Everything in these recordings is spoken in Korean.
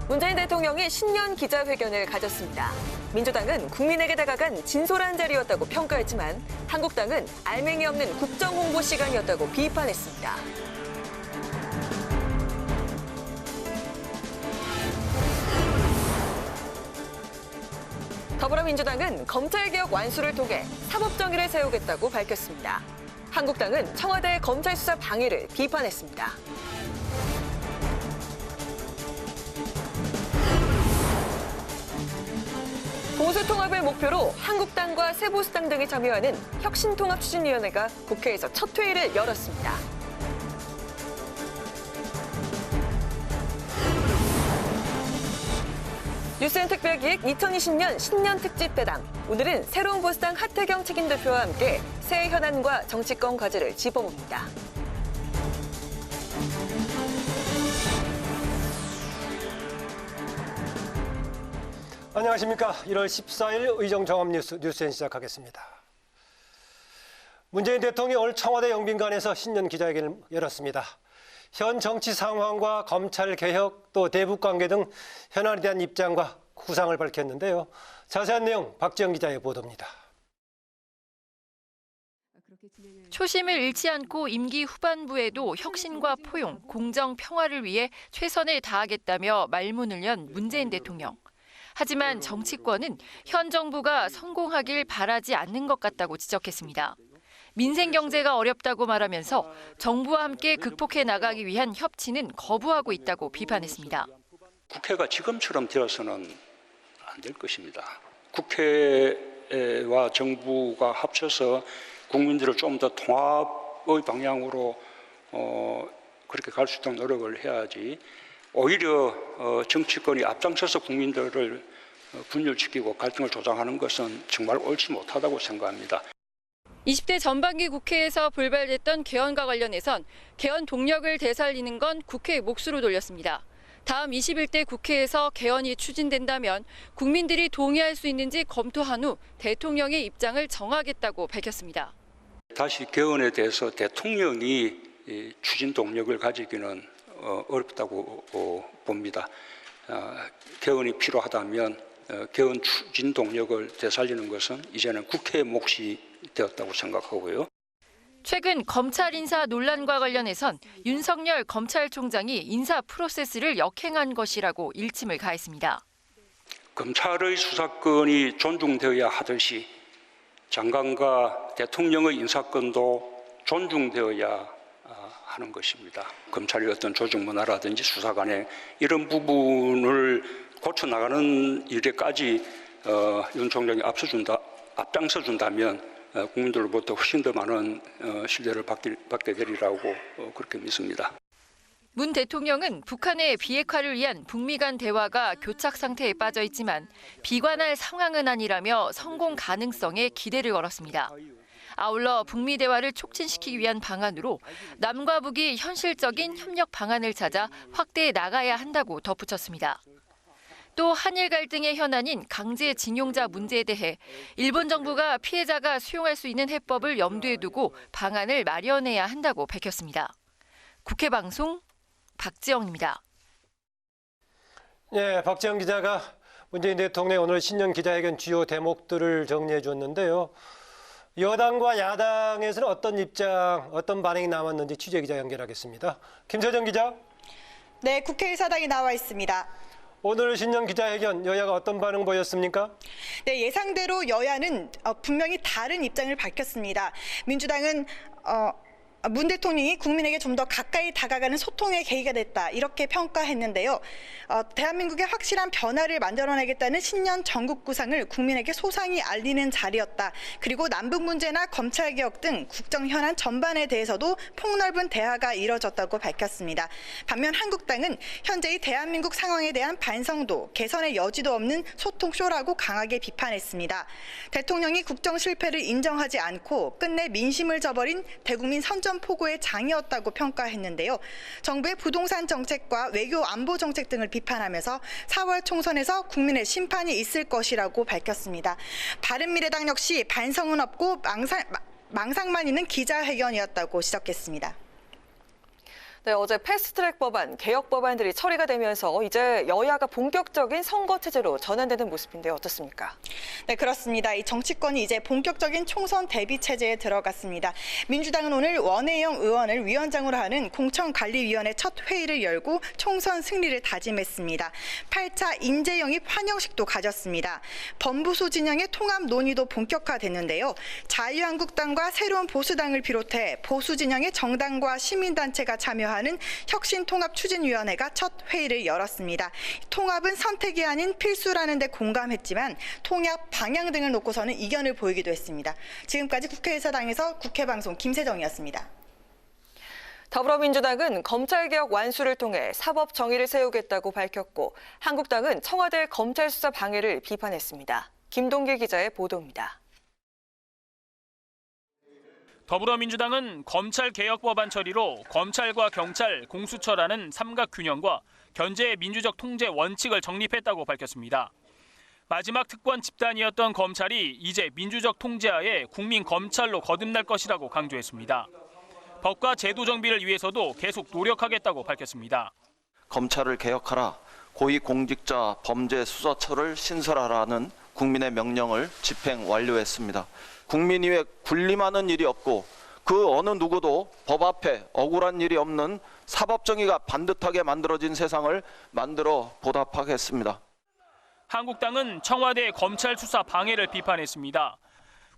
문재인 대통령이 신년 기자회견을 가졌습니다. 민주당은 국민에게 다가간 진솔한 자리였다고 평가했지만 한국당은 알맹이 없는 국정홍보 시간이었다고 비판했습니다. 더불어민주당은 검찰개혁 완수를 통해 사법정의를 세우겠다고 밝혔습니다. 한국당은 청와대의 검찰 수사 방해를 비판했습니다. 보수통합을 목표로 한국당과 세보수당 등이 참여하는 혁신통합추진위원회가 국회에서 첫 회의를 열었습니다. 뉴스엔 특별기획 2020년 신년 특집 배당. 오늘은 새로운 보수당 하태경 책임대표와 함께 새해 현안과 정치권 과제를 짚어봅니다. 안녕하십니까. 1월 14일 의정종합 뉴스엔 시작하겠습니다. 문재인 대통령이 오늘 청와대 영빈관에서 신년 기자회견을 열었습니다. 현 정치 상황과 검찰 개혁 또 대북 관계 등 현안에 대한 입장과 구상을 밝혔는데요. 자세한 내용 박지영 기자의 보도입니다. 초심을 잃지 않고 임기 후반부에도 혁신과 포용, 공정, 평화를 위해 최선을 다하겠다며 말문을 연 문재인 대통령. 하지만 정치권은 현 정부가 성공하길 바라지 않는 것 같다고 지적했습니다. 민생 경제가 어렵다고 말하면서 정부와 함께 극복해 나가기 위한 협치는 거부하고 있다고 비판했습니다. 국회가 지금처럼 되어서는 안 될 것입니다. 국회와 정부가 합쳐서 국민들을 좀 더 통합의 방향으로 그렇게 갈 수 있도록 노력을 해야지, 오히려 정치권이 앞장서서 국민들을 분열시키고 갈등을 조장하는 것은 정말 옳지 못하다고 생각합니다. 20대 전반기 국회에서 불발됐던 개헌과 관련해선 개헌 동력을 되살리는 건 국회의 몫으로 돌렸습니다. 다음 21대 국회에서 개헌이 추진된다면 국민들이 동의할 수 있는지 검토한 후 대통령의 입장을 정하겠다고 밝혔습니다. 다시 개헌에 대해서 대통령이 추진 동력을 가지기는 어렵다고 봅니다. 개헌이 필요하다면 개헌 추진 동력을 되살리는 것은 이제는 국회의 몫이 되었다고 생각하고요. 최근 검찰 인사 논란과 관련해선 윤석열 검찰총장이 인사 프로세스를 역행한 것이라고 일침을 가했습니다. 검찰의 수사권이 존중되어야 하듯이 장관과 대통령의 인사권도 존중되어야 하는 것입니다. 검찰의 어떤 조직 문화라든지 수사관의 이런 부분을 고쳐나가는 일에까지 윤 총장이 앞장서 준다면 국민들로부터 훨씬 더 많은 신뢰를 받게 되리라고 그렇게 믿습니다. 문 대통령은 북한의 비핵화를 위한 북미 간 대화가 교착 상태에 빠져 있지만 비관할 상황은 아니라며 성공 가능성에 기대를 걸었습니다. 아울러 북미 대화를 촉진시키기 위한 방안으로 남과 북이 현실적인 협력 방안을 찾아 확대해 나가야 한다고 덧붙였습니다. 또 한일 갈등의 현안인 강제징용자 문제에 대해 일본 정부가 피해자가 수용할 수 있는 해법을 염두에 두고 방안을 마련해야 한다고 밝혔습니다. 국회 방송 박지영입니다. 네, 박지영 기자가 문재인 대통령의 오늘 신년 기자회견 주요 대목들을 정리해 줬는데요. 여당과 야당에서는 어떤 입장, 어떤 반응이 남았는지 취재 기자 연결하겠습니다. 김서정 기자. 네, 국회의사당이 나와 있습니다. 오늘 신년 기자회견 여야가 어떤 반응 보였습니까? 네, 예상대로 여야는 분명히 다른 입장을 밝혔습니다. 민주당은 문 대통령이 국민에게 좀 더 가까이 다가가는 소통의 계기가 됐다, 이렇게 평가했는데요. 대한민국의 확실한 변화를 만들어내겠다는 신년 전국구상을 국민에게 소상히 알리는 자리였다. 그리고 남북 문제나 검찰개혁 등 국정 현안 전반에 대해서도 폭넓은 대화가 이뤄졌다고 밝혔습니다. 반면 한국당은 현재의 대한민국 상황에 대한 반성도, 개선의 여지도 없는 소통쇼라고 강하게 비판했습니다. 대통령이 국정 실패를 인정하지 않고 끝내 민심을 저버린 대국민 선전포고의 장이었다고 평가했는데요. 정부의 부동산 정책과 외교 안보 정책 등을 비판하면서 4월 총선에서 국민의 심판이 있을 것이라고 밝혔습니다. 바른미래당 역시 반성은 없고 망상만 있는 기자회견이었다고 지적했습니다. 네, 어제 패스트트랙 법안, 개혁 법안들이 처리가 되면서 이제 여야가 본격적인 선거 체제로 전환되는 모습인데 어떻습니까? 네, 그렇습니다. 이 정치권이 이제 본격적인 총선 대비 체제에 들어갔습니다. 민주당은 오늘 원혜영 의원을 위원장으로 하는 공천관리위원회 첫 회의를 열고 총선 승리를 다짐했습니다. 8차 인재영입 환영식도 가졌습니다. 범보수 진영의 통합 논의도 본격화됐는데요. 자유한국당과 새로운 보수당을 비롯해 보수 진영의 정당과 시민단체가 참여하는 혁신통합추진위원회가 첫 회의를 열었습니다. 통합은 선택이 아닌 필수라는 데 공감했지만 통합 방향 등을 놓고서는 이견을 보이기도 했습니다. 지금까지 국회의사당에서 국회방송 김세정이었습니다. 더불어민주당은 검찰개혁 완수를 통해 사법 정의를 세우겠다고 밝혔고 한국당은 청와대 검찰 수사 방해를 비판했습니다. 김동길 기자의 보도입니다. 더불어민주당은 검찰개혁 법안 처리로 검찰과 경찰, 공수처라는 삼각균형과 견제의 민주적 통제 원칙을 정립했다고 밝혔습니다. 마지막 특권 집단이었던 검찰이 이제 민주적 통제하에 국민 검찰로 거듭날 것이라고 강조했습니다. 법과 제도 정비를 위해서도 계속 노력하겠다고 밝혔습니다. 검찰을 개혁하라, 고위공직자 범죄수사처를 신설하라는 국민의 명령을 집행 완료했습니다. 국민 위에 군림하는 일이 없고 그 어느 누구도 법 앞에 억울한 일이 없는 사법정의가 반듯하게 만들어진 세상을 만들어 보답하겠습니다. 한국당은 청와대 검찰 수사 방해를 비판했습니다.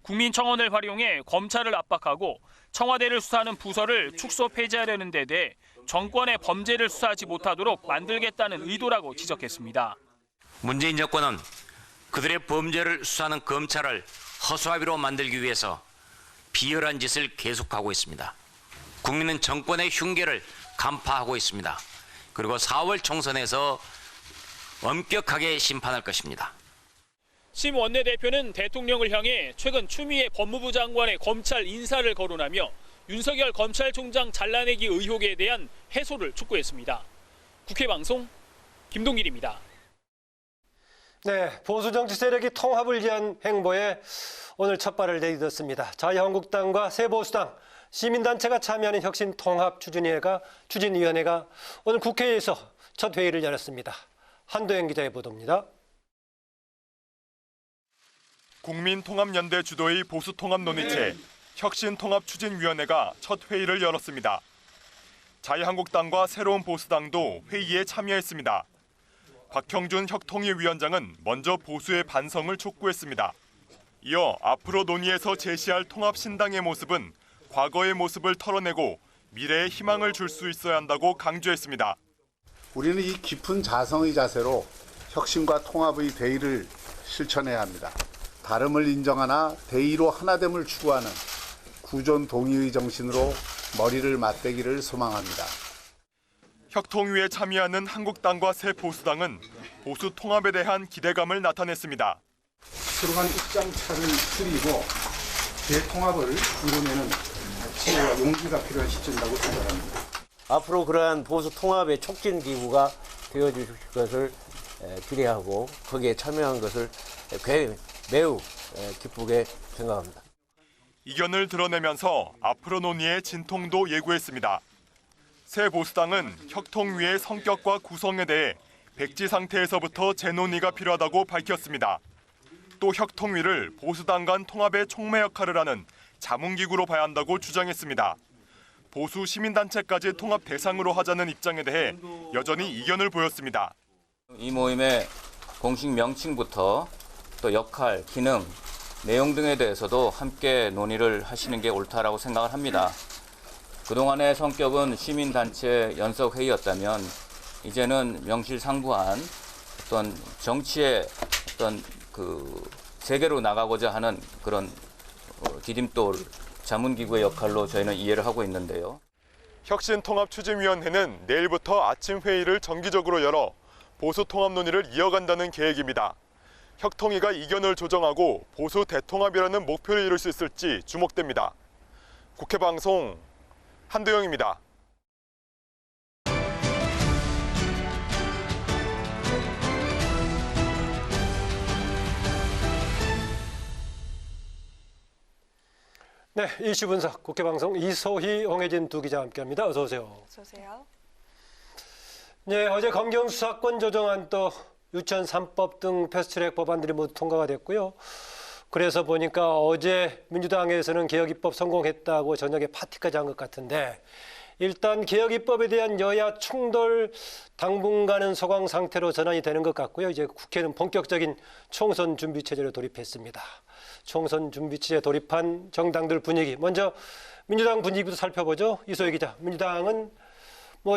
국민청원을 활용해 검찰을 압박하고 청와대를 수사하는 부서를 축소 폐지하려는 데 대해 정권의 범죄를 수사하지 못하도록 만들겠다는 의도라고 지적했습니다. 문재인 정권은 그들의 범죄를 수사하는 검찰을 허수아비로 만들기 위해서 비열한 짓을 계속하고 있습니다. 국민은 정권의 흉계를 간파하고 있습니다. 그리고 4월 총선에서 엄격하게 심판할 것입니다. 심 원내대표는 대통령을 향해 최근 추미애 법무부 장관의 검찰 인사를 거론하며 윤석열 검찰총장 잘라내기 의혹에 대한 해소를 촉구했습니다. 국회방송 김동길입니다. 네, 보수 정치 세력이 통합을 위한 행보에 오늘 첫 발을 내딛었습니다. 자유한국당과 새보수당, 시민단체가 참여하는 혁신통합추진위원회가 오늘 국회에서 첫 회의를 열었습니다. 한도영 기자의 보도입니다. 국민통합연대 주도의 보수통합 논의체 혁신통합추진위원회가 첫 회의를 열었습니다. 자유한국당과 새로운 보수당도 회의에 참여했습니다. 박형준 혁통위위원장은 먼저 보수의 반성을 촉구했습니다. 이어 앞으로 논의에서 제시할 통합신당의 모습은 과거의 모습을 털어내고 미래에 희망을 줄 수 있어야 한다고 강조했습니다. 우리는 이 깊은 자성의 자세로 혁신과 통합의 대의를 실천해야 합니다. 다름을 인정하나 대의로 하나됨을 추구하는 구존 동의의 정신으로 머리를 맞대기를 소망합니다. 혁통위에 참여하는 한국당과 새보수당은 보수 통합에 대한 기대감을 나타냈습니다. 서로 간 입장차를 줄이고 대통합을 이뤄내는 지혜와 용기가 필요한 시점이라고 생각합니다. 앞으로 그러한 보수 통합의 촉진 기구가 되어주실 것을 기대하고 거기에 참여한 것을 매우 기쁘게 생각합니다. 이견을 드러내면서 앞으로 논의의 진통도 예고했습니다. 새보수당은 혁통위의 성격과 구성에 대해 백지 상태에서부터 재논의가 필요하다고 밝혔습니다. 또 혁통위를 보수당 간 통합의 촉매 역할을 하는 자문기구로 봐야 한다고 주장했습니다. 보수 시민단체까지 통합 대상으로 하자는 입장에 대해 여전히 이견을 보였습니다. 이 모임의 공식 명칭부터 또 역할, 기능, 내용 등에 대해서도 함께 논의를 하시는 게 옳다라고 생각을 합니다. 그동안의 성격은 시민단체 연석회의였다면 이제는 명실상부한 어떤 정치의 어떤 그 세계로 나가고자 하는 그런 디딤돌 자문기구의 역할로 저희는 이해를 하고 있는데요. 혁신통합추진위원회는 내일부터 아침 회의를 정기적으로 열어 보수 통합 논의를 이어간다는 계획입니다. 혁통위가 이견을 조정하고 보수 대통합이라는 목표를 이룰 수 있을지 주목됩니다. 국회방송 한도영입니다. 네, 이슈 분석 국회방송 이소희, 홍혜진 두 기자와 함께합니다. 어서 오세요. 어서 오세요. 네, 어제 검경 수사권 조정안 또 유치원 3법 등 패스트트랙 법안들이 모두 통과가 됐고요. 그래서 보니까 어제 민주당에서는 개혁 입법 성공했다고 저녁에 파티까지 한 것 같은데 일단 개혁 입법에 대한 여야 충돌 당분간은 소강 상태로 전환이 되는 것 같고요. 이제 국회는 본격적인 총선 준비 체제로 돌입했습니다. 총선 준비 체제 돌입한 정당들 분위기. 먼저 민주당 분위기부터 살펴보죠. 이소희 기자. 민주당은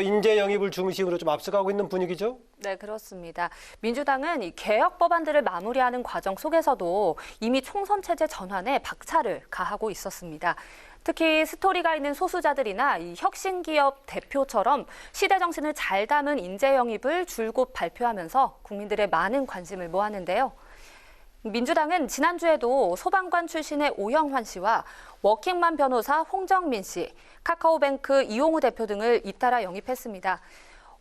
인재 영입을 중심으로 좀 앞서가고 있는 분위기죠? 네, 그렇습니다. 민주당은 이 개혁 법안들을 마무리하는 과정 속에서도 이미 총선 체제 전환에 박차를 가하고 있었습니다. 특히 스토리가 있는 소수자들이나 이 혁신기업 대표처럼 시대 정신을 잘 담은 인재 영입을 줄곧 발표하면서 국민들의 많은 관심을 모았는데요. 민주당은 지난주에도 소방관 출신의 오영환 씨와 워킹맘 변호사 홍정민 씨, 카카오뱅크 이용우 대표 등을 잇따라 영입했습니다.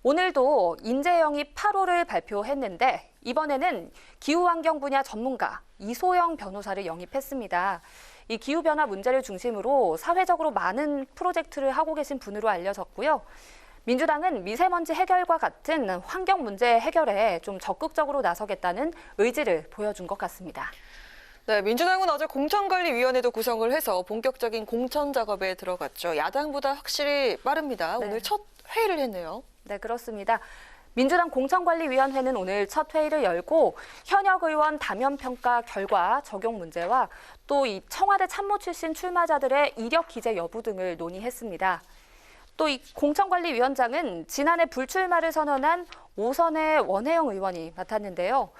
오늘도 인재 영입 8호를 발표했는데 이번에는 기후환경 분야 전문가 이소영 변호사를 영입했습니다. 이 기후변화 문제를 중심으로 사회적으로 많은 프로젝트를 하고 계신 분으로 알려졌고요. 민주당은 미세먼지 해결과 같은 환경 문제 해결에 좀 적극적으로 나서겠다는 의지를 보여준 것 같습니다. 네, 민주당은 어제 공천관리위원회도 구성을 해서 본격적인 공천 작업에 들어갔죠. 야당보다 확실히 빠릅니다. 네. 오늘 첫 회의를 했네요. 네, 그렇습니다. 민주당 공천관리위원회는 오늘 첫 회의를 열고 현역 의원 다면평가 결과 적용 문제와 또 이 청와대 참모 출신 출마자들의 이력 기재 여부 등을 논의했습니다. 또 이 공천관리위원장은 지난해 불출마를 선언한 5선의 원혜영 의원이 맡았는데요.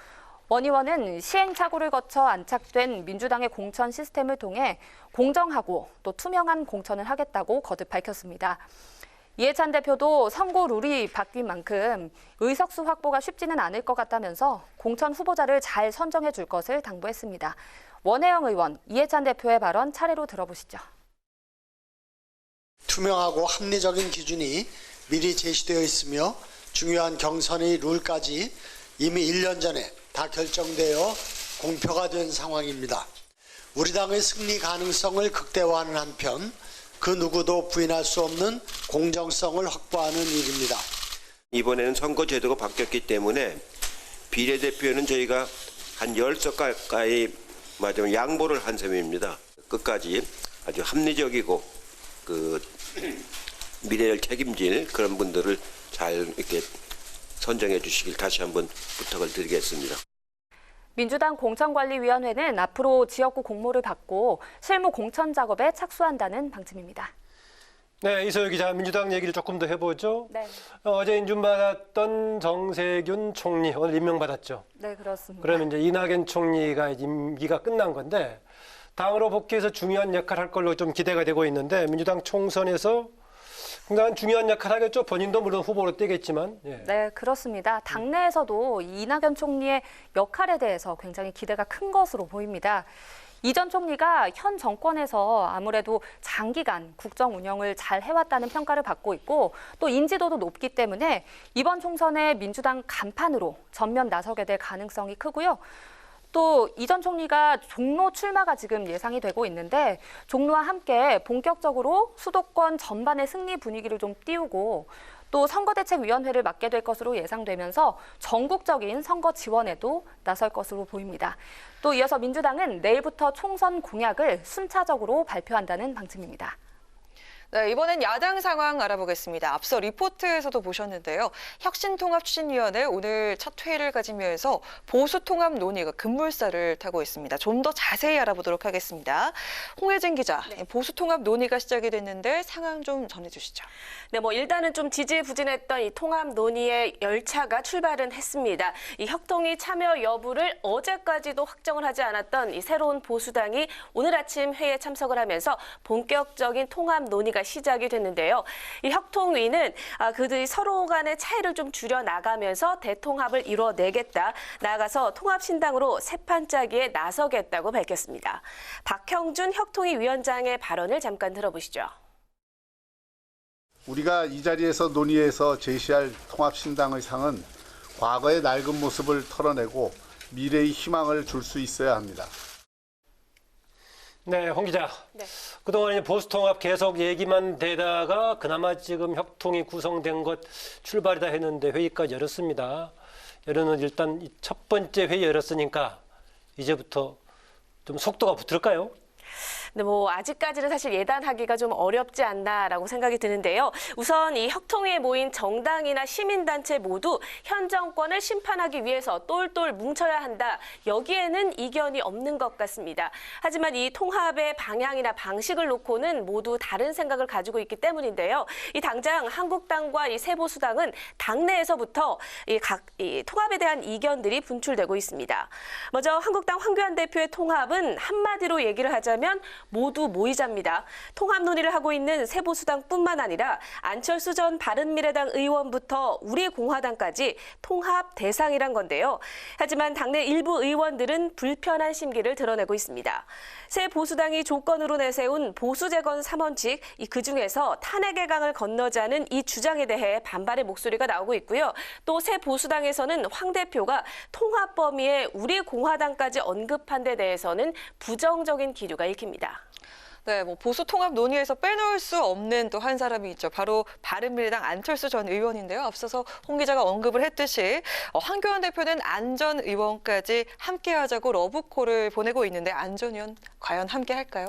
원 의원은 시행착오를 거쳐 안착된 민주당의 공천 시스템을 통해 공정하고 또 투명한 공천을 하겠다고 거듭 밝혔습니다. 이해찬 대표도 선거 룰이 바뀐 만큼 의석수 확보가 쉽지는 않을 것 같다면서 공천 후보자를 잘 선정해 줄 것을 당부했습니다. 원혜영 의원, 이해찬 대표의 발언 차례로 들어보시죠. 투명하고 합리적인 기준이 미리 제시되어 있으며 중요한 경선의 룰까지 이미 1년 전에 다 결정되어 공표가 된 상황입니다. 우리 당의 승리 가능성을 극대화하는 한편 그 누구도 부인할 수 없는 공정성을 확보하는 일입니다. 이번에는 선거 제도가 바뀌었기 때문에 비례대표는 저희가 한 10석 가까이 양보를 한 셈입니다. 끝까지 아주 합리적이고 미래를 책임질 그런 분들을 잘 이렇게 선정해 주시길 다시 한번 부탁을 드리겠습니다. 민주당 공천관리위원회는 앞으로 지역구 공모를 받고 실무 공천 작업에 착수한다는 방침입니다. 네, 이소희 기자, 민주당 얘기를 조금 더 해보죠. 네. 어제 인준받았던 정세균 총리 오늘 임명받았죠. 네, 그렇습니다. 그러면 이제 이낙연 총리가 임기가 끝난 건데 당으로 복귀해서 중요한 역할을 할 걸로 좀 기대가 되고 있는데 민주당 총선에서 굉장히 중요한 역할을 하겠죠. 본인도 물론 후보로 뛰겠지만. 예. 네, 그렇습니다. 당내에서도 이낙연 총리의 역할에 대해서 굉장히 기대가 큰 것으로 보입니다. 이 전 총리가 현 정권에서 아무래도 장기간 국정 운영을 잘 해왔다는 평가를 받고 있고 또 인지도도 높기 때문에 이번 총선에 민주당 간판으로 전면 나서게 될 가능성이 크고요. 또 이 전 총리가 종로 출마가 지금 예상이 되고 있는데 종로와 함께 본격적으로 수도권 전반의 승리 분위기를 좀 띄우고 또 선거대책위원회를 맡게 될 것으로 예상되면서 전국적인 선거 지원에도 나설 것으로 보입니다. 또 이어서 민주당은 내일부터 총선 공약을 순차적으로 발표한다는 방침입니다. 네, 이번엔 야당 상황 알아보겠습니다. 앞서 리포트에서도 보셨는데요. 혁신통합추진위원회 오늘 첫 회의를 가지면서 보수통합 논의가 급물살을 타고 있습니다. 좀 더 자세히 알아보도록 하겠습니다. 홍혜진 기자, 네. 보수통합 논의가 시작이 됐는데 상황 좀 전해주시죠. 네, 일단은 좀 지지부진했던 이 통합 논의의 열차가 출발은 했습니다. 이 혁통이 참여 여부를 어제까지도 확정을 하지 않았던 이 새로운 보수당이 오늘 아침 회의에 참석을 하면서 본격적인 통합 논의가 시작이 됐는데요. 이 혁통위는 그들이 서로 간의 차이를 좀 줄여 나가면서 대통합을 이뤄내겠다. 나아가서 통합신당으로 새 판짜기에 나서겠다고 밝혔습니다. 박형준 혁통위 위원장의 발언을 잠깐 들어보시죠. 우리가 이 자리에서 논의해서 제시할 통합신당의 상은 과거의 낡은 모습을 털어내고 미래의 희망을 줄 수 있어야 합니다. 네, 홍 기자. 네. 그동안 이제 보수통합 계속 얘기만 되다가 그나마 지금 협통이 구성된 것 출발이다 했는데 회의까지 열었습니다. 열어는 일단 첫 번째 회의 열었으니까 이제부터 좀 속도가 붙을까요? 네, 아직까지는 사실 예단하기가 좀 어렵지 않나라고 생각이 드는데요. 우선 이 혁통위에 모인 정당이나 시민단체 모두 현 정권을 심판하기 위해서 똘똘 뭉쳐야 한다. 여기에는 이견이 없는 것 같습니다. 하지만 이 통합의 방향이나 방식을 놓고는 모두 다른 생각을 가지고 있기 때문인데요. 이 당장 한국당과 이 새보수당은 당내에서부터 이 통합에 대한 이견들이 분출되고 있습니다. 먼저 한국당 황교안 대표의 통합은 한마디로 얘기를 하자면 모두 모의자입니다. 통합 논의를 하고 있는 새보수당뿐만 아니라 안철수 전 바른미래당 의원부터 우리공화당까지 통합 대상이란 건데요. 하지만 당내 일부 의원들은 불편한 심기를 드러내고 있습니다. 새보수당이 조건으로 내세운 보수재건 3원칙, 그중에서 탄핵의 강을 건너자는 이 주장에 대해 반발의 목소리가 나오고 있고요. 또 새보수당에서는 황 대표가 통합 범위에 우리공화당까지 언급한 데 대해서는 부정적인 기류가 읽힙니다. 네, 보수 통합 논의에서 빼놓을 수 없는 또 한 사람이 있죠. 바로 바른미래당 안철수 전 의원인데요. 앞서서 홍 기자가 언급을 했듯이 황교안 대표는 안 전 의원까지 함께하자고 러브콜을 보내고 있는데 안 전 의원 과연 함께할까요?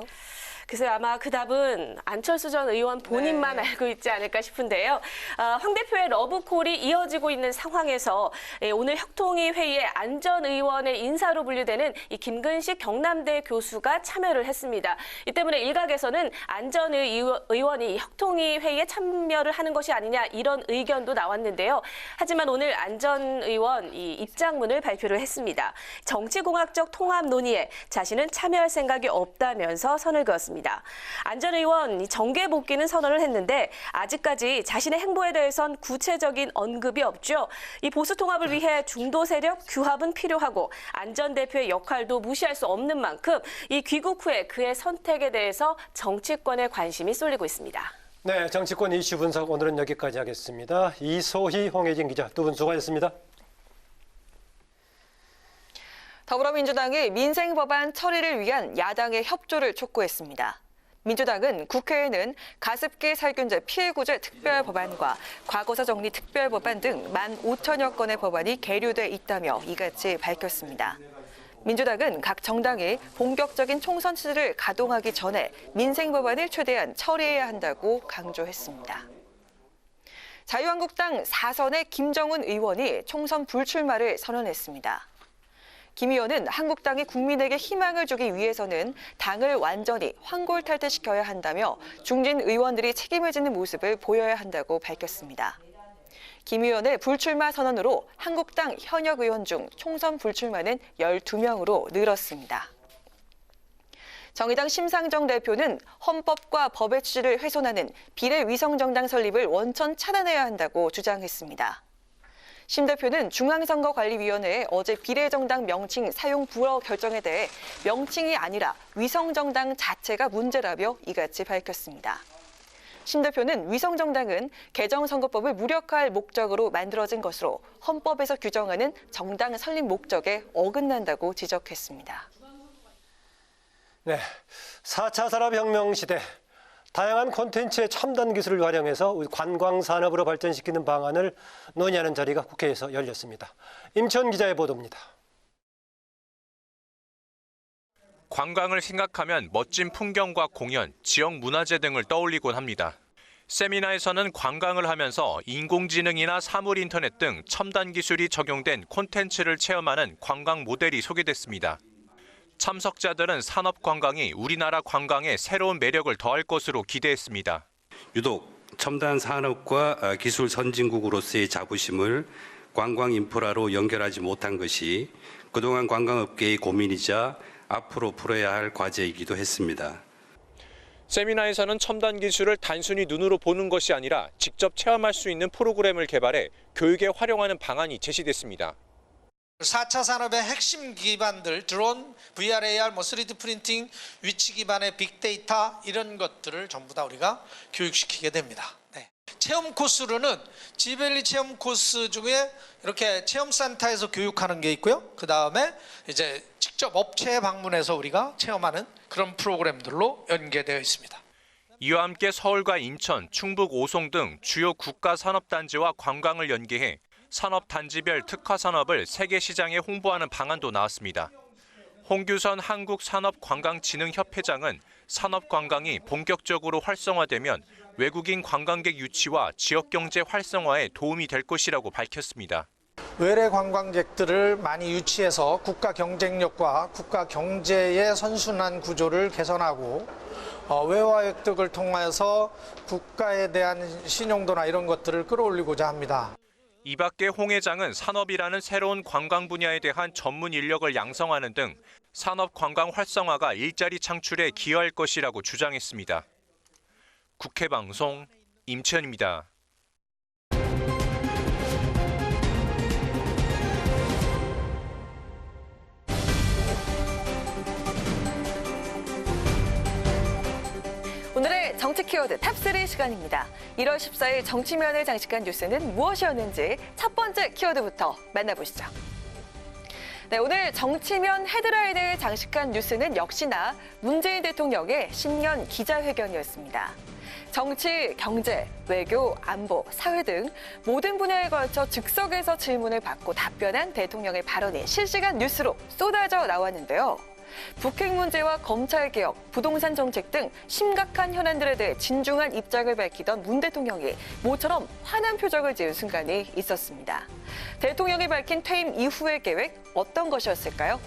그래서 아마 그 답은 안철수 전 의원 본인만 알고 있지 않을까 싶은데요. 황 대표의 러브콜이 이어지고 있는 상황에서 오늘 혁통위 회의에 안 전 의원의 인사로 분류되는 이 김근식 경남대 교수가 참여를 했습니다. 이 때문에 일각에서는 안 전 의원이 혁통위 회의에 참여를 하는 것이 아니냐 이런 의견도 나왔는데요. 하지만 오늘 안 전 의원 이 입장문을 발표를 했습니다. 정치공학적 통합 논의에 자신은 참여할 생각이 없다면서 선을 그었습니다. 안 전 의원 정계 복귀는 선언을 했는데 아직까지 자신의 행보에 대해선 구체적인 언급이 없죠. 이 보수 통합을 위해 중도 세력 규합은 필요하고 안 전 대표의 역할도 무시할 수 없는 만큼 이 귀국 후에 그의 선택에 대해서 정치권의 관심이 쏠리고 있습니다. 네, 정치권 이슈 분석 오늘은 여기까지 하겠습니다. 이소희, 홍혜진 기자 두 분 수고하셨습니다. 더불어민주당이 민생법안 처리를 위한 야당의 협조를 촉구했습니다. 민주당은 국회에는 가습기 살균제 피해구제 특별법안과 과거사 정리 특별법안 등 15,000여 건의 법안이 계류돼 있다며 이같이 밝혔습니다. 민주당은 각 정당이 본격적인 총선 시를 가동하기 전에 민생법안을 최대한 처리해야 한다고 강조했습니다. 자유한국당 4선의 김정은 의원이 총선 불출마를 선언했습니다. 김 의원은 한국당이 국민에게 희망을 주기 위해서는 당을 완전히 환골탈퇴시켜야 한다며 중진 의원들이 책임을 지는 모습을 보여야 한다고 밝혔습니다. 김 의원의 불출마 선언으로 한국당 현역 의원 중 총선 불출마는 12명으로 늘었습니다. 정의당 심상정 대표는 헌법과 법의 취지를 훼손하는 비례위성정당 설립을 원천 차단해야 한다고 주장했습니다. 심 대표는 중앙선거관리위원회에 어제 비례정당 명칭 사용 불허 결정에 대해 명칭이 아니라 위성정당 자체가 문제라며 이같이 밝혔습니다. 심 대표는 위성정당은 개정선거법을 무력화할 목적으로 만들어진 것으로 헌법에서 규정하는 정당 설립 목적에 어긋난다고 지적했습니다. 네, 4차 산업혁명 시대. 다양한 콘텐츠의 첨단 기술을 활용해서 관광 산업으로 발전시키는 방안을 논의하는 자리가 국회에서 열렸습니다. 임천 기자의 보도입니다. 관광을 생각하면 멋진 풍경과 공연, 지역 문화재 등을 떠올리곤 합니다. 세미나에서는 관광을 하면서 인공지능이나 사물 인터넷 등 첨단 기술이 적용된 콘텐츠를 체험하는 관광 모델이 소개됐습니다. 참석자들은 산업 관광이 우리나라 관광에 새로운 매력을 더할 것으로 기대했습니다. 유독 첨단 산업과 기술 선진국으로서의 자부심을 관광 인프라로 연결하지 못한 것이 그동안 관광업계의 고민이자 앞으로 풀어야 할 과제이기도 했습니다. 세미나에서는 첨단 기술을 단순히 눈으로 보는 것이 아니라 직접 체험할 수 있는 프로그램을 개발해 교육에 활용하는 방안이 제시됐습니다. 4차 산업의 핵심 기반들, 드론, VR, AR, 3D 프린팅, 위치 기반의 빅데이터 이런 것들을 전부 다 우리가 교육시키게 됩니다. 체험 코스로는 지벨리 체험 코스 중에 이렇게 체험센터에서 교육하는 게 있고요. 그 다음에 이제 직접 업체에 방문해서 우리가 체험하는 그런 프로그램들로 연계되어 있습니다. 이와 함께 서울과 인천, 충북, 오송 등 주요 국가 산업단지와 관광을 연계해 산업단지별 특화 산업을 세계 시장에 홍보하는 방안도 나왔습니다. 홍규선 한국산업관광진흥협회장은 산업관광이 본격적으로 활성화되면 외국인 관광객 유치와 지역경제 활성화에 도움이 될 것이라고 밝혔습니다. 외래 관광객들을 많이 유치해서 국가 경쟁력과 국가 경제의 선순환 구조를 개선하고 외화 획득을 통해서 국가에 대한 신용도나 이런 것들을 끌어올리고자 합니다. 이 밖에 홍 회장은 산업이라는 새로운 관광 분야에 대한 전문 인력을 양성하는 등 산업 관광 활성화가 일자리 창출에 기여할 것이라고 주장했습니다. 국회방송 임채연입니다. 오늘의 정치 키워드 탑3 시간입니다. 1월 14일 정치면을 장식한 뉴스는 무엇이었는지 첫 번째 키워드부터 만나보시죠. 네, 오늘 정치면 헤드라인을 장식한 뉴스는 역시나 문재인 대통령의 신년 기자회견이었습니다. 정치, 경제, 외교, 안보, 사회 등 모든 분야에 걸쳐 즉석에서 질문을 받고 답변한 대통령의 발언이 실시간 뉴스로 쏟아져 나왔는데요. 북핵 문제와 검찰개혁, 부동산 정책 등 심각한 현안들에 대해 진중한 입장을 밝히던 문 대통령이 모처럼 환한 표정을 지은 순간이 있었습니다. 대통령이 밝힌 퇴임 이후의 계획 어떤 것이었을까요?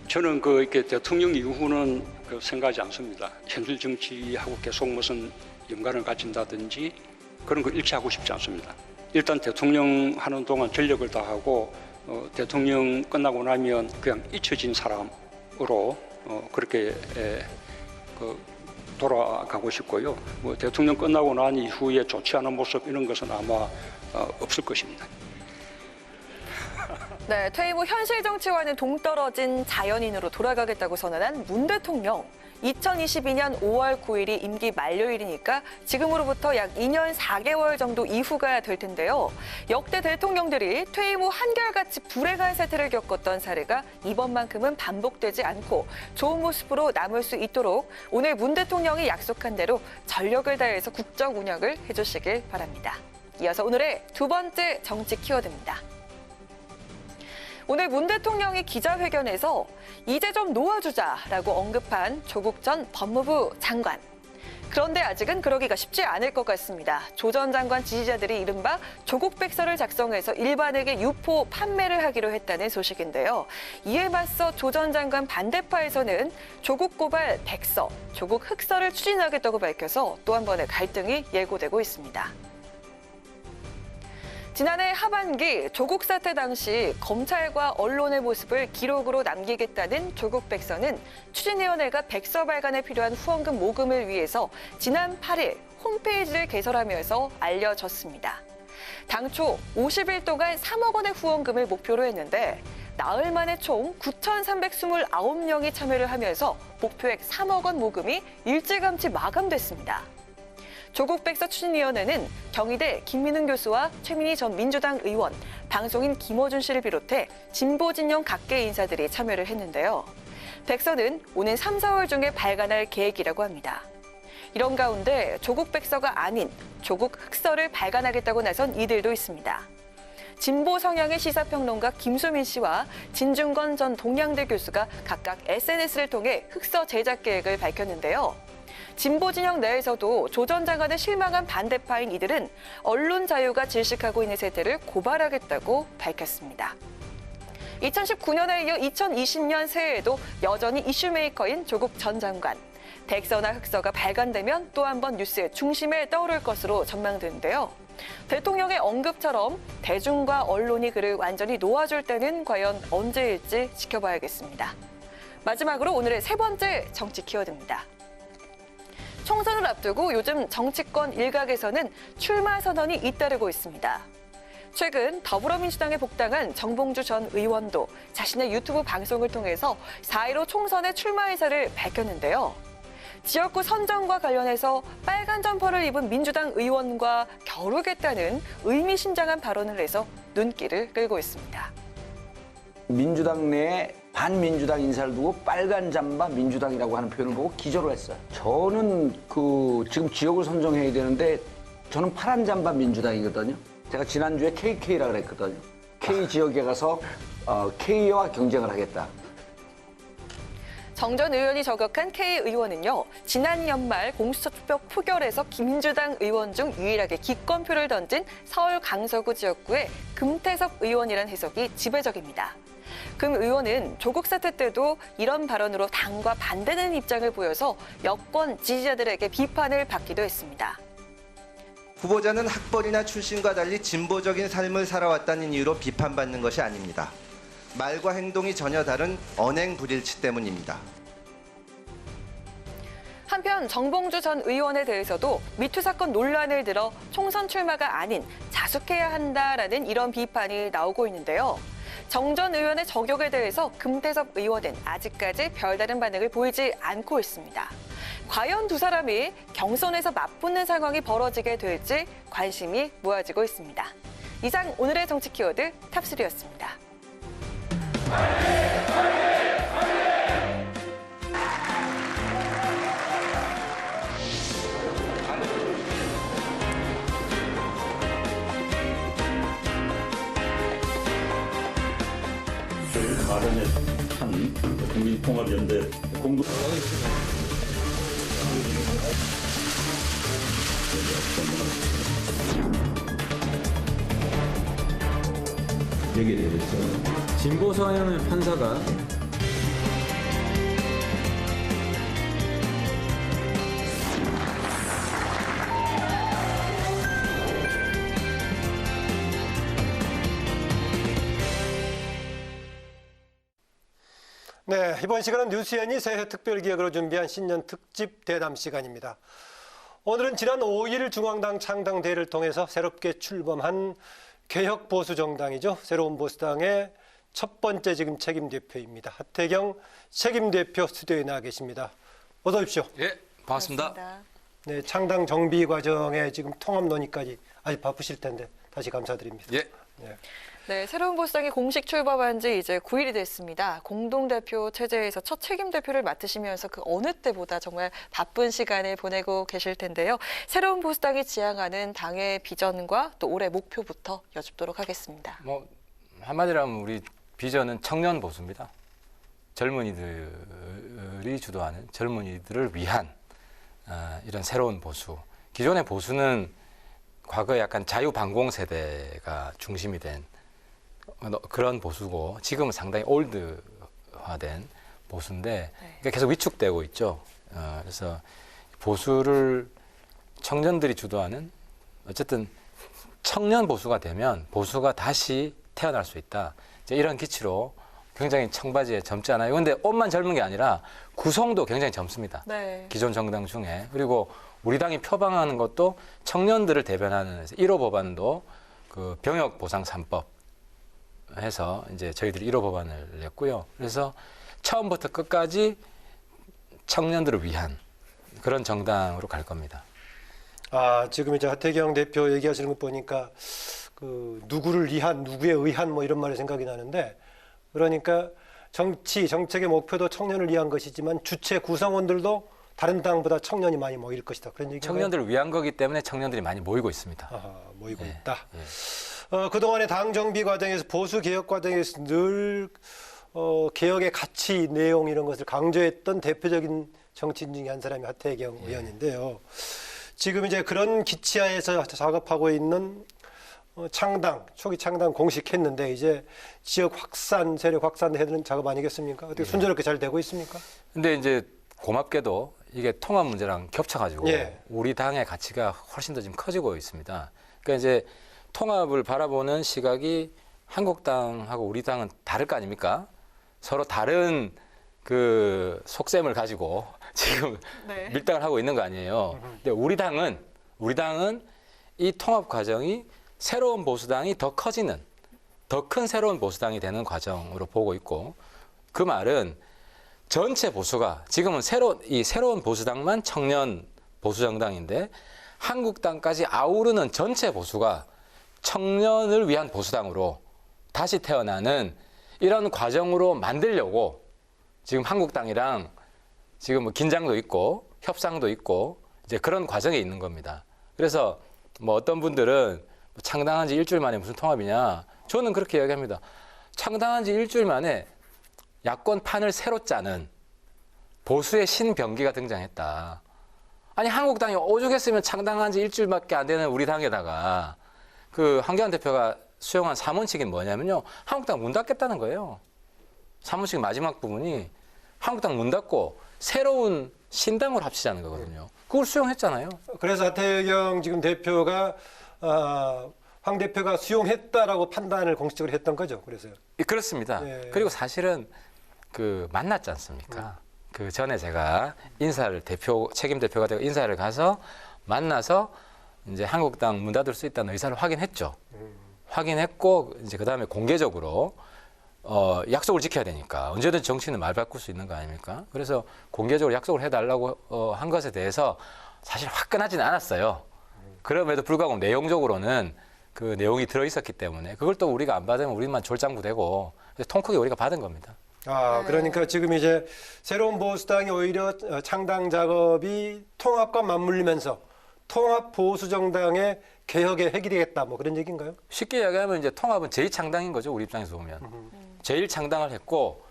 저는 이렇게 대통령 이후는 생각하지 않습니다. 현실 정치하고 계속 무슨 연관을 가진다든지 그런 거 일치하고 싶지 않습니다. 일단 대통령 하는 동안 전력을 다하고 대통령 끝나고 나면 그냥 잊혀진 사람으로 그렇게 돌아가고 싶고요. 대통령 끝나고 난 이후에 좋지 않은 모습 이런 것은 아마 없을 것입니다. 네, 퇴임 후 현실 정치와는 동떨어진 자연인으로 돌아가겠다고 선언한 문 대통령. 2022년 5월 9일이 임기 만료일이니까 지금으로부터 약 2년 4개월 정도 이후가 될 텐데요. 역대 대통령들이 퇴임 후 한결같이 불행한 사태를 겪었던 사례가 이번만큼은 반복되지 않고 좋은 모습으로 남을 수 있도록 오늘 문 대통령이 약속한 대로 전력을 다해서 국정 운영을 해주시길 바랍니다. 이어서 오늘의 두 번째 정치 키워드입니다. 오늘 문 대통령이 기자회견에서 이제 좀 놓아주자라고 언급한 조국 전 법무부 장관. 그런데 아직은 그러기가 쉽지 않을 것 같습니다. 조 전 장관 지지자들이 이른바 조국 백서를 작성해서 일반에게 유포 판매를 하기로 했다는 소식인데요. 이에 맞서 조 전 장관 반대파에서는 조국 고발 백서, 조국 흑서를 추진하겠다고 밝혀서 또 한 번의 갈등이 예고되고 있습니다. 지난해 하반기 조국 사태 당시 검찰과 언론의 모습을 기록으로 남기겠다는 조국 백서는 추진위원회가 백서 발간에 필요한 후원금 모금을 위해서 지난 8일 홈페이지를 개설하면서 알려졌습니다. 당초 50일 동안 3억 원의 후원금을 목표로 했는데 나흘 만에 총 9,329명이 참여를 하면서 목표액 3억 원 모금이 일찌감치 마감됐습니다. 조국 백서 추진위원회는 경희대 김민훈 교수와 최민희 전 민주당 의원, 방송인 김어준 씨를 비롯해 진보 진영 각계 인사들이 참여를 했는데요. 백서는 오는 3, 4월 중에 발간할 계획이라고 합니다. 이런 가운데 조국 백서가 아닌 조국 흑서를 발간하겠다고 나선 이들도 있습니다. 진보 성향의 시사평론가 김수민 씨와 진중권 전 동양대 교수가 각각 SNS를 통해 흑서 제작 계획을 밝혔는데요. 진보 진영 내에서도 조 전 장관에 실망한 반대파인 이들은 언론 자유가 질식하고 있는 세태를 고발하겠다고 밝혔습니다. 2019년에 이어 2020년 새해에도 여전히 이슈메이커인 조국 전 장관. 백서나 흑서가 발간되면 또 한 번 뉴스의 중심에 떠오를 것으로 전망되는데요. 대통령의 언급처럼 대중과 언론이 그를 완전히 놓아줄 때는 과연 언제일지 지켜봐야겠습니다. 마지막으로 오늘의 세 번째 정치 키워드입니다. 총선을 앞두고 요즘 정치권 일각에서는 출마 선언이 잇따르고 있습니다. 최근 더불어민주당에 복당한 정봉주 전 의원도 자신의 유튜브 방송을 통해서 4.15 총선의 출마 의사를 밝혔는데요. 지역구 선정과 관련해서 빨간 점퍼를 입은 민주당 의원과 겨루겠다는 의미심장한 발언을 해서 눈길을 끌고 있습니다. 민주당 내에 반민주당 인사를 두고 빨간 잠바 민주당이라고 하는 표현을 보고 기절을 했어요. 저는 지금 지역을 선정해야 되는데 저는 파란 잠바 민주당이거든요. 제가 지난주에 KK라 그랬거든요. K 지역에 가서 K와 경쟁을 하겠다. 정 전 의원이 저격한 K 의원은요, 지난 연말 공수처 투표 표결에서 김민주당 의원 중 유일하게 기권표를 던진 서울 강서구 지역구의 금태섭 의원이란 해석이 지배적입니다. 금 의원은 조국 사태 때도 이런 발언으로 당과 반대되는 입장을 보여서 여권 지지자들에게 비판을 받기도 했습니다. 후보자는 학벌이나 출신과 달리 진보적인 삶을 살아왔다는 이유로 비판받는 것이 아닙니다. 말과 행동이 전혀 다른 언행 불일치 때문입니다. 한편 정봉주 전 의원에 대해서도 미투 사건 논란을 들어 총선 출마가 아닌 자숙해야 한다라는 이런 비판이 나오고 있는데요. 정 전 의원의 저격에 대해서 금태섭 의원은 아직까지 별다른 반응을 보이지 않고 있습니다. 과연 두 사람이 경선에서 맞붙는 상황이 벌어지게 될지 관심이 모아지고 있습니다. 이상 오늘의 정치 키워드 탑3였습니다. 마련한 국민통합연대 공동 여기에 대해서 진보 성향의 판사가 네, 이번 시간은 뉴스연이 새해 특별 기획으로 준비한 신년 특집 대담 시간입니다. 오늘은 지난 5일 중앙당 창당대회를 통해서 새롭게 출범한 개혁보수정당이죠. 새로운 보수당의 첫 번째 지금 책임대표입니다. 하태경 책임대표 스튜디오에 나와 계십니다. 어서 오십시오. 예, 반갑습니다. 네, 창당 정비 과정에 지금 통합 논의까지 아주 바쁘실 텐데 다시 감사드립니다. 예. 네, 새로운 보수당이 공식 출범한 지 이제 9일이 됐습니다. 공동대표 체제에서 첫 책임대표를 맡으시면서 그 어느 때보다 정말 바쁜 시간을 보내고 계실 텐데요. 새로운 보수당이 지향하는 당의 비전과 또 올해 목표부터 여쭙도록 하겠습니다. 한마디로 하면 우리 비전은 청년 보수입니다. 젊은이들이 주도하는 젊은이들을 위한 이런 새로운 보수. 기존의 보수는 과거에 약간 자유반공 세대가 중심이 된 그런 보수고 지금은 상당히 올드화된 보수인데 계속 위축되고 있죠. 그래서 보수를 청년들이 주도하는 어쨌든 청년 보수가 되면 보수가 다시 태어날 수 있다. 이제 이런 기치로 굉장히 청바지에 젊지 않아요. 그런데 옷만 젊은 게 아니라 구성도 굉장히 젊습니다. 네. 기존 정당 중에. 그리고 우리 당이 표방하는 것도 청년들을 대변하는 1호 법안도 그 병역 보상 3법 해서 이제 저희들이 1호 법안을 냈고요. 그래서 처음부터 끝까지 청년들을 위한 그런 정당으로 갈 겁니다. 지금 이제 하태경 대표 얘기하시는 거 보니까 그 누구를 위한, 누구에 의한 뭐 이런 말이 생각이 나는데 그러니까 정책의 목표도 청년을 위한 것이지만 주체 구성원들도 다른 당보다 청년이 많이 모일 것이다. 그런 얘기가 청년들을 위한 거기 때문에 청년들이 많이 모이고 있습니다. 모이고 있다. 그동안의 당 정비 과정에서 보수 개혁 과정에서 늘 개혁의 가치, 내용 이런 것을 강조했던 대표적인 정치인 중에 한 사람이 하태경 의원인데요. 지금 이제 그런 기치하에서 작업하고 있는 창당, 초기 창당 공식했는데 이제 지역 확산, 세력 확산해드는 작업 아니겠습니까? 어떻게 순조롭게 잘 되고 있습니까? 근데 이제 고맙게도 이게 통합 문제랑 겹쳐가지고 우리 당의 가치가 훨씬 더 지금 커지고 있습니다. 그러니까 이제 통합을 바라보는 시각이 한국당하고 우리 당은 다를 거 아닙니까? 서로 다른 그 속셈을 가지고 지금 밀당을 하고 있는 거 아니에요. 근데 우리 당은 이 통합 과정이 새로운 보수당이 더 커지는, 더 큰 새로운 보수당이 되는 과정으로 보고 있고 그 말은 전체 보수가 지금은 새로운 보수당만 청년 보수정당인데 한국당까지 아우르는 전체 보수가 청년을 위한 보수당으로 다시 태어나는 이런 과정으로 만들려고 지금 한국당이랑 지금 뭐 긴장도 있고 협상도 있고 이제 그런 과정에 있는 겁니다. 그래서 뭐 어떤 분들은 창당한 지 일주일 만에 무슨 통합이냐. 저는 그렇게 이야기합니다. 창당한 지 일주일 만에 야권판을 새로 짜는 보수의 신병기가 등장했다. 아니 한국당이 오죽했으면 창당한 지 일주일밖에 안 되는 우리 당에다가 그 황교안 대표가 수용한 3원칙이 뭐냐면요. 한국당 문 닫겠다는 거예요. 3원칙 마지막 부분이 한국당 문 닫고 새로운 신당으로 합치자는 거거든요. 그걸 수용했잖아요. 그래서 하태경 지금 대표가 황 대표가 수용했다라고 판단을 공식적으로 했던 거죠. 그래서요. 그렇습니다. 예. 그리고 사실은 그 만났지 않습니까? 그 전에 제가 인사를 책임 대표가 되고 인사를 가서 만나서 이제 한국당 문 닫을 수 있다는 의사를 확인했죠. 확인했고 이제 그 다음에 공개적으로 약속을 지켜야 되니까 언제든지 정치는 말 바꿀 수 있는 거 아닙니까? 그래서 공개적으로 약속을 해달라고 한 것에 대해서 사실 화끈하지는 않았어요. 그럼에도 불구하고 내용적으로는 그 내용이 들어 있었기 때문에 그걸 또 우리가 안 받으면 우리만 졸장부되고 통 크게 우리가 받은 겁니다. 그러니까 지금 이제 새로운 보수당이 오히려 창당 작업이 통합과 맞물리면서 통합 보수 정당의 개혁의 핵이 되겠다, 뭐 그런 얘기인가요? 쉽게 이야기하면 이제 통합은 제2창당인 거죠, 우리 입장에서 보면. 제1창당을 했고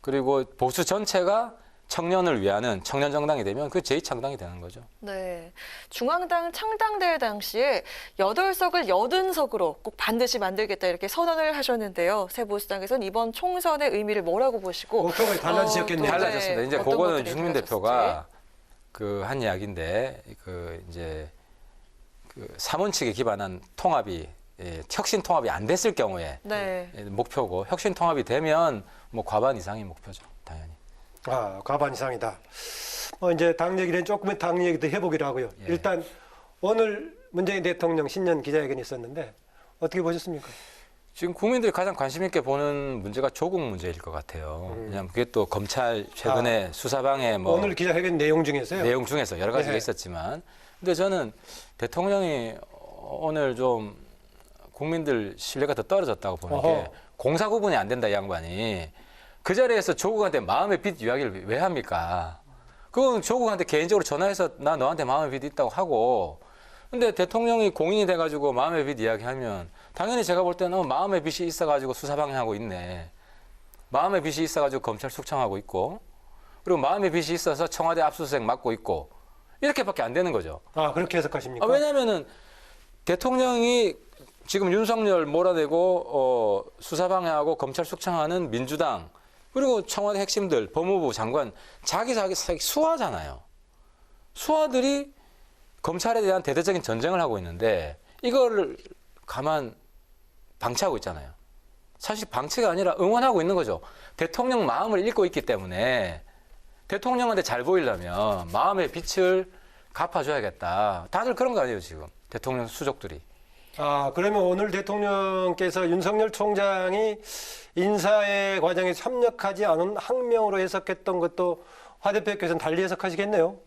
그리고 보수 전체가 청년을 위하는 청년 정당이 되면 그 제2창당이 되는 거죠. 네, 중앙당 창당될 당시에 8석을 80석으로 꼭 반드시 만들겠다 이렇게 선언을 하셨는데요. 새 보수당에서는 이번 총선의 의미를 뭐라고 보시고 목표가 달라지셨겠네요. 달라졌습니다. 이제 어떤 그거는 것들이 주민 달라졌을지. 대표가 그 한 이야기인데 그 이제 그 3원칙에 기반한 통합이 혁신 통합이 안 됐을 경우에 네. 목표고 혁신 통합이 되면 뭐 과반 이상이 목표죠, 당연히. 과반 이상이다. 이제 당 얘기는 조금 당 얘기도 해보기로 하고요. 예. 일단 오늘 문재인 대통령 신년 기자회견이 있었는데 어떻게 보셨습니까? 지금 국민들이 가장 관심 있게 보는 문제가 조국 문제일 것 같아요. 왜냐하면 그게 또 검찰 최근에 수사방에 뭐 오늘 기자회견 내용 중에서요? 내용 중에서 여러 가지가 네. 있었지만, 근데 저는 대통령이 오늘 좀 국민들 신뢰가 더 떨어졌다고 보는 게 공사 구분이 안 된다 이 양반이. 그 자리에서 조국한테 마음의 빚 이야기를 왜 합니까? 그건 조국한테 개인적으로 전화해서 나 너한테 마음의 빚 있다고 하고, 근데 대통령이 공인이 돼가지고 마음의 빚 이야기하면 당연히 제가 볼 때는 마음의 빚이 있어가지고 수사방해하고 있네. 마음의 빚이 있어가지고 검찰 숙청하고 있고, 그리고 마음의 빚이 있어서 청와대 압수수색 맡고 있고, 이렇게밖에 안 되는 거죠. 그렇게 해석하십니까? 왜냐면은 대통령이 지금 윤석열 몰아내고 수사방해하고 검찰 숙청하는 민주당, 그리고 청와대 핵심들, 법무부 장관, 자기 수하잖아요. 수하들이 검찰에 대한 대대적인 전쟁을 하고 있는데 이걸 가만 방치하고 있잖아요. 사실 방치가 아니라 응원하고 있는 거죠. 대통령 마음을 읽고 있기 때문에 대통령한테 잘 보이려면 마음의 빛을 갚아줘야겠다. 다들 그런 거 아니에요, 지금. 대통령 수족들이. 그러면 오늘 대통령께서 윤석열 총장이 인사의 과정에 협력하지 않은 항명으로 해석했던 것도 화 대표께서는 달리 해석하시겠네요.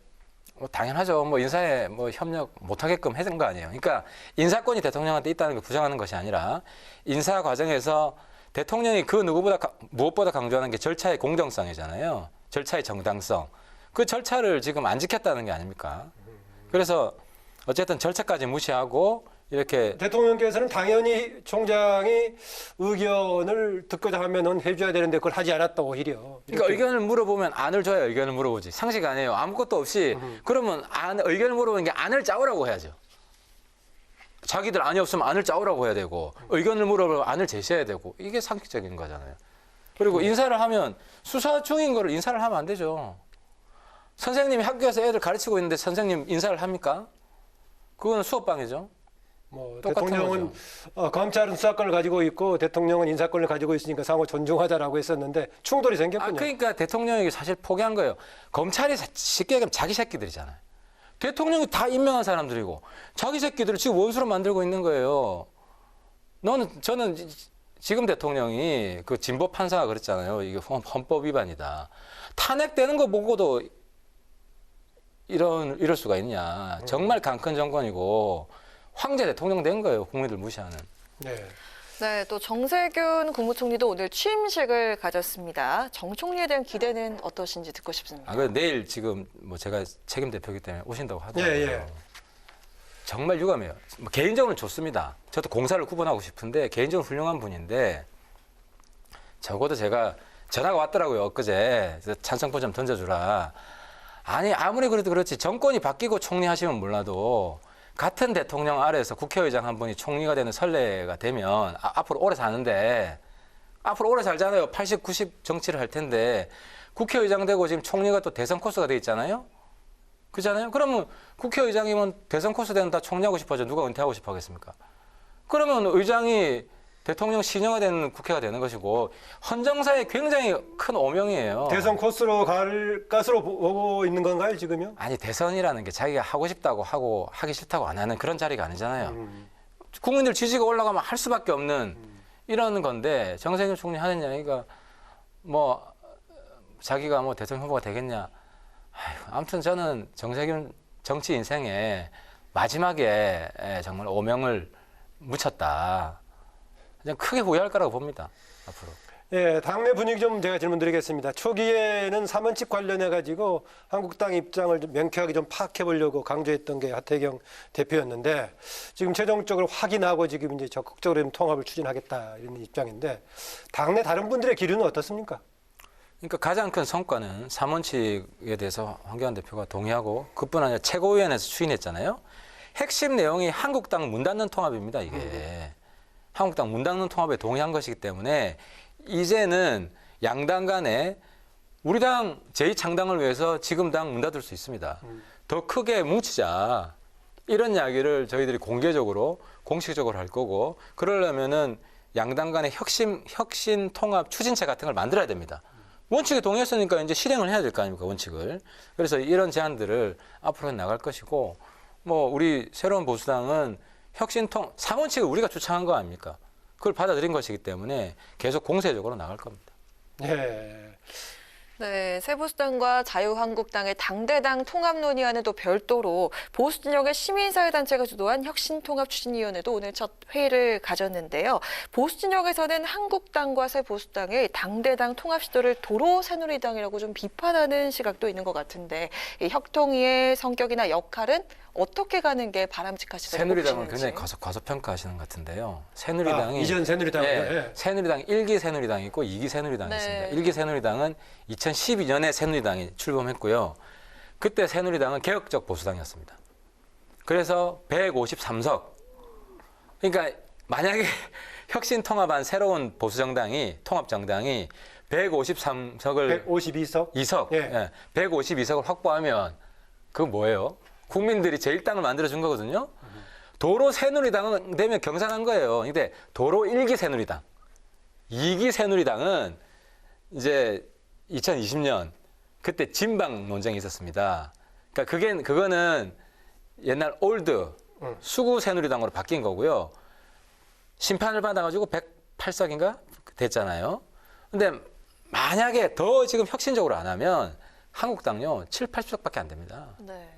당연하죠. 뭐 인사에 뭐 협력 못하게끔 해준 거 아니에요. 그러니까 인사권이 대통령한테 있다는 걸 부정하는 것이 아니라 인사 과정에서 대통령이 그 무엇보다 강조하는 게 절차의 공정성이잖아요. 절차의 정당성. 그 절차를 지금 안 지켰다는 게 아닙니까? 그래서 어쨌든 절차까지 무시하고 이렇게 대통령께서는 당연히 총장이 의견을 듣고자 하면은 해줘야 되는데 그걸 하지 않았다고 오히려. 그러니까 의견을 물어보면 안을 줘야 의견을 물어보지. 상식 아니에요. 아무것도 없이 그러면 의견을 물어보는 게 안을 짜오라고 해야죠. 자기들 안이 없으면 안을 짜오라고 해야 되고 의견을 물어보면 안을 제시해야 되고 이게 상식적인 거잖아요. 그리고 인사를 하면 수사 중인 거를 인사를 하면 안 되죠. 선생님이 학교에서 애들 가르치고 있는데 선생님 인사를 합니까? 그건 수업방해죠. 대통령은 검찰은 수사권을 가지고 있고 대통령은 인사권을 가지고 있으니까 상호 존중하자라고 했었는데 충돌이 생겼군요. 그러니까 대통령이 사실 포기한 거예요. 검찰이 쉽게 얘기하면 자기 새끼들이잖아요. 대통령이 다 임명한 사람들이고 자기 새끼들을 지금 원수로 만들고 있는 거예요. 저는 지금 대통령이 그 진보 판사가 그랬잖아요. 이게 헌법 위반이다. 탄핵되는 거 보고도 이럴 수가 있냐. 정말 강큰 정권이고 황제 대통령 된 거예요. 국민들 무시하는. 네. 네, 또 정세균 국무총리도 오늘 취임식을 가졌습니다. 정 총리에 대한 기대는 어떠신지 듣고 싶습니다. 그 내일 지금 뭐 제가 책임 대표이기 때문에 오신다고 하더라고요. 예. 정말 유감해요. 뭐 개인적으로는 좋습니다. 저도 공사를 구분하고 싶은데 개인적으로 훌륭한 분인데 적어도 제가 전화가 왔더라고요. 엊그제 찬성표 좀 던져주라. 아니 아무리 그래도 그렇지 정권이 바뀌고 총리하시면 몰라도 같은 대통령 아래에서 국회의장 한 분이 총리가 되는 선례가 되면 앞으로 오래 사는데 앞으로 오래 살잖아요. 80, 90 정치를 할 텐데 국회의장 되고 지금 총리가 또 대선 코스가 돼 있잖아요. 그렇잖아요. 그러면 국회의장이면 대선 코스 되는 다 총리하고 싶어져. 누가 은퇴하고 싶어 하겠습니까? 그러면 의장이 대통령 신형화된 국회가 되는 것이고 헌정사에 굉장히 큰 오명이에요. 대선 코스로 갈 것으로 보고 있는 건가요, 지금요? 아니 대선이라는 게 자기가 하고 싶다고 하고 하기 싫다고 안 하는 그런 자리가 아니잖아요. 국민들 지지가 올라가면 할 수밖에 없는 이런 건데 정세균 총리 하는 이야기가 뭐 자기가 뭐 대통령 후보가 되겠냐. 아무튼 저는 정세균 정치 인생에 마지막에 정말 오명을 묻혔다. 그냥 크게 후회할 거라고 봅니다. 앞으로. 예, 당내 분위기 좀 제가 질문 드리겠습니다. 초기에는 3원칙 관련해 가지고 한국당 입장을 좀 명쾌하게 좀 파악해 보려고 강조했던 게 하태경 대표였는데 지금 최종적으로 확인하고 지금 이제 적극적으로 좀 통합을 추진하겠다 이런 입장인데 당내 다른 분들의 기류는 어떻습니까? 그러니까 가장 큰 성과는 3원칙에 대해서 황교안 대표가 동의하고 그뿐 아니라 최고위원회에서 추진했잖아요. 핵심 내용이 한국당 문 닫는 통합입니다. 이게. 한국당 문 닫는 통합에 동의한 것이기 때문에 이제는 양당 간에 우리 당 제2창당을 위해서 지금 당 문 닫을 수 있습니다. 더 크게 뭉치자. 이런 이야기를 저희들이 공개적으로 공식적으로 할 거고 그러려면은 양당 간의 혁신 통합 추진체 같은 걸 만들어야 됩니다. 원칙에 동의했으니까 이제 실행을 해야 될 거 아닙니까, 원칙을. 그래서 이런 제안들을 앞으로 나갈 것이고 뭐 우리 새로운 보수당은 혁신통 3원칙을 우리가 주창한 거 아닙니까? 그걸 받아들인 것이기 때문에 계속 공세적으로 나갈 겁니다. 예. 네, 새보수당과 자유한국당의 당대당 통합 논의와는 또 별도로 보수 진영의 시민사회단체가 주도한 혁신통합추진위원회도 오늘 첫 회의를 가졌는데요. 보수 진영에서는 한국당과 새보수당의 당대당 통합 시도를 도로 새누리당이라고 좀 비판하는 시각도 있는 것 같은데 이 혁통위의 성격이나 역할은 어떻게 가는 게 바람직하시다고 새누리당은 보시는지. 굉장히 과소평가하시는 것 같은데요. 새누리당이 이전 새누리당이요? 예, 새누리당 1기 새누리당이 있고 2기 새누리당이 네. 있습니다. 1기 새누리당은 2012년에 새누리당이 출범했고요. 그때 새누리당은 개혁적 보수당이었습니다. 그래서 153석. 그러니까 만약에 혁신 통합한 새로운 보수정당이 통합정당이 153석을 152석? 2석. 예. 예, 152석을 확보하면 그거 뭐예요? 국민들이 제1당을 만들어준 거거든요. 도로 새누리당은 되면 경산한 거예요. 근데 도로 1기 새누리당, 2기 새누리당은 이제 2020년 그때 진방 논쟁이 있었습니다. 그러니까 그거는 옛날 올드 수구 새누리당으로 바뀐 거고요. 심판을 받아가지고 108석인가 됐잖아요. 근데 만약에 더 지금 혁신적으로 안 하면 한국당요 7, 80석밖에 안 됩니다. 네.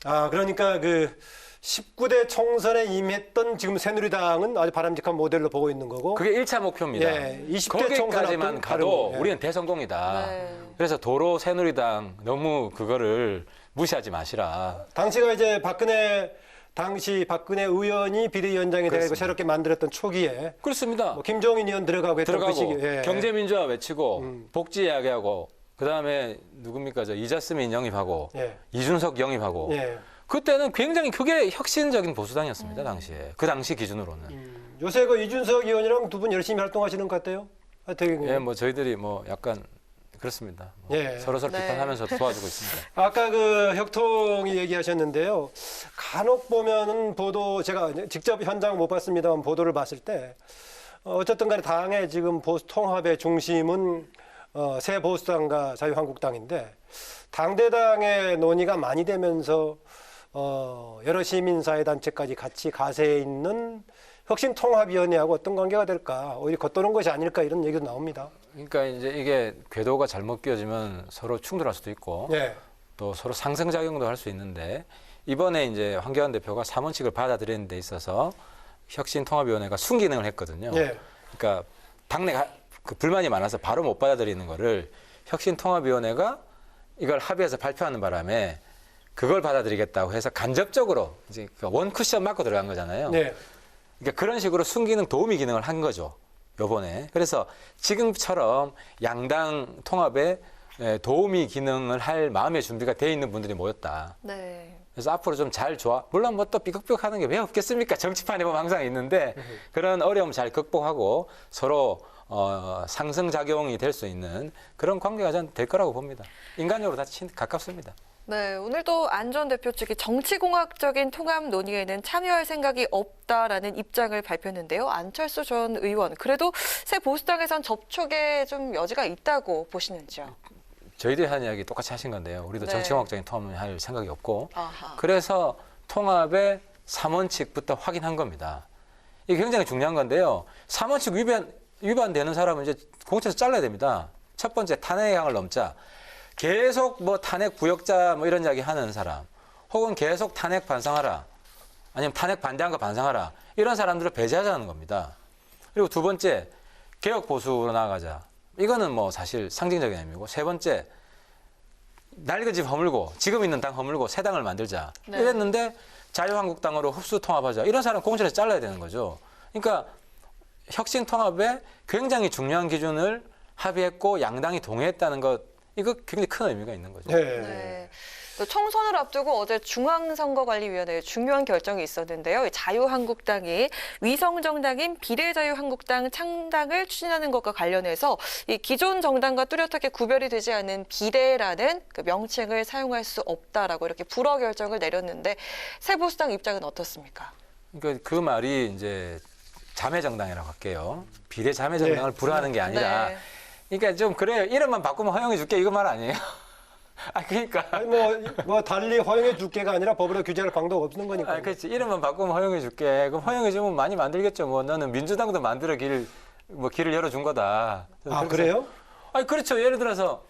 아, 그러니까 그 19대 총선에 임했던 지금 새누리당은 아주 바람직한 모델로 보고 있는 거고. 그게 1차 목표입니다. 예, 20대 총선 거기까지만 앞둔 가도 다른, 예. 우리는 대성공이다. 네. 그래서 도로 새누리당 너무 그거를 무시하지 마시라. 당시가 이제 당시 박근혜 의원이 비대위원장이 되고 새롭게 만들었던 초기에 그렇습니다. 뭐 김종인 의원 들어가고 했던 그 시기. 예. 경제민주화 외치고 복지 이야기하고 그다음에 누굽니까 저 이자스민 영입하고 예. 이준석 영입하고 예. 그때는 굉장히 그게 혁신적인 보수당이었습니다. 당시에 그 당시 기준으로는. 요새 그 이준석 의원이랑 두 분 열심히 활동하시는 것 같아요. 하태경 예, 뭐 저희들이 뭐 약간 그렇습니다. 뭐 예. 서로 네. 비판하면서 도와주고 있습니다. 아까 그 혁통이 얘기하셨는데요. 간혹 보면은 보도 제가 직접 현장 못 봤습니다만 보도를 봤을 때 어쨌든 간에 당의 지금 보수 통합의 중심은 새 보수당과 자유한국당인데 당대당의 논의가 많이 되면서 여러 시민사회단체까지 같이 가세해 있는 혁신통합위원회하고 어떤 관계가 될까? 오히려 겉도는 것이 아닐까 이런 얘기도 나옵니다. 그러니까 이제 이게 궤도가 잘못 끼워지면 서로 충돌할 수도 있고 네. 또 서로 상승작용도 할 수 있는데 이번에 이제 황교안 대표가 3원칙을 받아들이는 데 있어서 혁신통합위원회가 순기능을 했거든요. 네. 그러니까 당내 그 불만이 많아서 바로 못 받아들이는 거를 혁신통합위원회가 이걸 합의해서 발표하는 바람에 그걸 받아들이겠다고 해서 간접적으로 이제 원 쿠션 맞고 들어간 거잖아요. 네. 그러니까 그런 식으로 순기능 도우미 기능을 한 거죠. 요번에. 그래서 지금처럼 양당 통합에 도우미 기능을 할 마음의 준비가 돼 있는 분들이 모였다. 네. 그래서 앞으로 좀 잘 물론 뭐 또 삐걱삐걱 하는 게 왜 없겠습니까? 정치판에 보면 항상 있는데 그런 어려움 잘 극복하고 서로 상승작용이 될 수 있는 그런 관계가 전 될 거라고 봅니다. 인간적으로 다 가깝습니다. 네, 오늘도 안 전 대표 측이 정치공학적인 통합 논의에는 참여할 생각이 없다라는 입장을 발표했는데요. 안철수 전 의원, 그래도 새 보수당에선 접촉에 좀 여지가 있다고 보시는지요? 저희들이 하는 이야기 똑같이 하신 건데요. 우리도 네. 정치공학적인 통합을 할 생각이 없고 아하. 그래서 통합의 3원칙부터 확인한 겁니다. 이게 굉장히 중요한 건데요. 3원칙 위반되는 사람은 이제 공천에서 잘라야 됩니다. 첫 번째 탄핵량을 넘자. 계속 뭐 탄핵 부역자 뭐 이런 이야기 하는 사람 혹은 계속 탄핵 반성하라 아니면 탄핵 반대한 거 반성하라 이런 사람들을 배제하자는 겁니다. 그리고 두 번째 개혁 보수로 나아가자. 이거는 뭐 사실 상징적인 의미고 세 번째 낡은 집 허물고 지금 있는 당 허물고 새 당을 만들자. 네. 이랬는데 자유한국당으로 흡수 통합하자. 이런 사람 공천에서 잘라야 되는 거죠. 그러니까 혁신 통합에 굉장히 중요한 기준을 합의했고 양당이 동의했다는 것 이거 굉장히 큰 의미가 있는 거죠. 네. 또 총선을 앞두고 어제 중앙선거관리위원회에 중요한 결정이 있었는데요. 자유한국당이 위성정당인 비례자유한국당 창당을 추진하는 것과 관련해서 이 기존 정당과 뚜렷하게 구별이 되지 않은 비례라는 그 명칭을 사용할 수 없다라고 이렇게 불허 결정을 내렸는데 새 보수당 입장은 어떻습니까? 그러니까 그 말이 이제 자매정당이라고 할게요. 비례 자매정당을 네. 불허하는 게 아니라 네. 그러니까 좀 그래요. 이름만 바꾸면 허용해 줄게 이거 말 아니에요? 그러니까 아니 뭐 달리 허용해 줄게가 아니라 법으로 규제할 방도가 없는 거니까. 그렇지. 이름만 바꾸면 허용해 줄게. 그럼 허용해 주면 많이 만들겠죠. 뭐 너는 민주당도 만들어 길을 열어준 거다. 아 그래요? 아니 그렇죠. 예를 들어서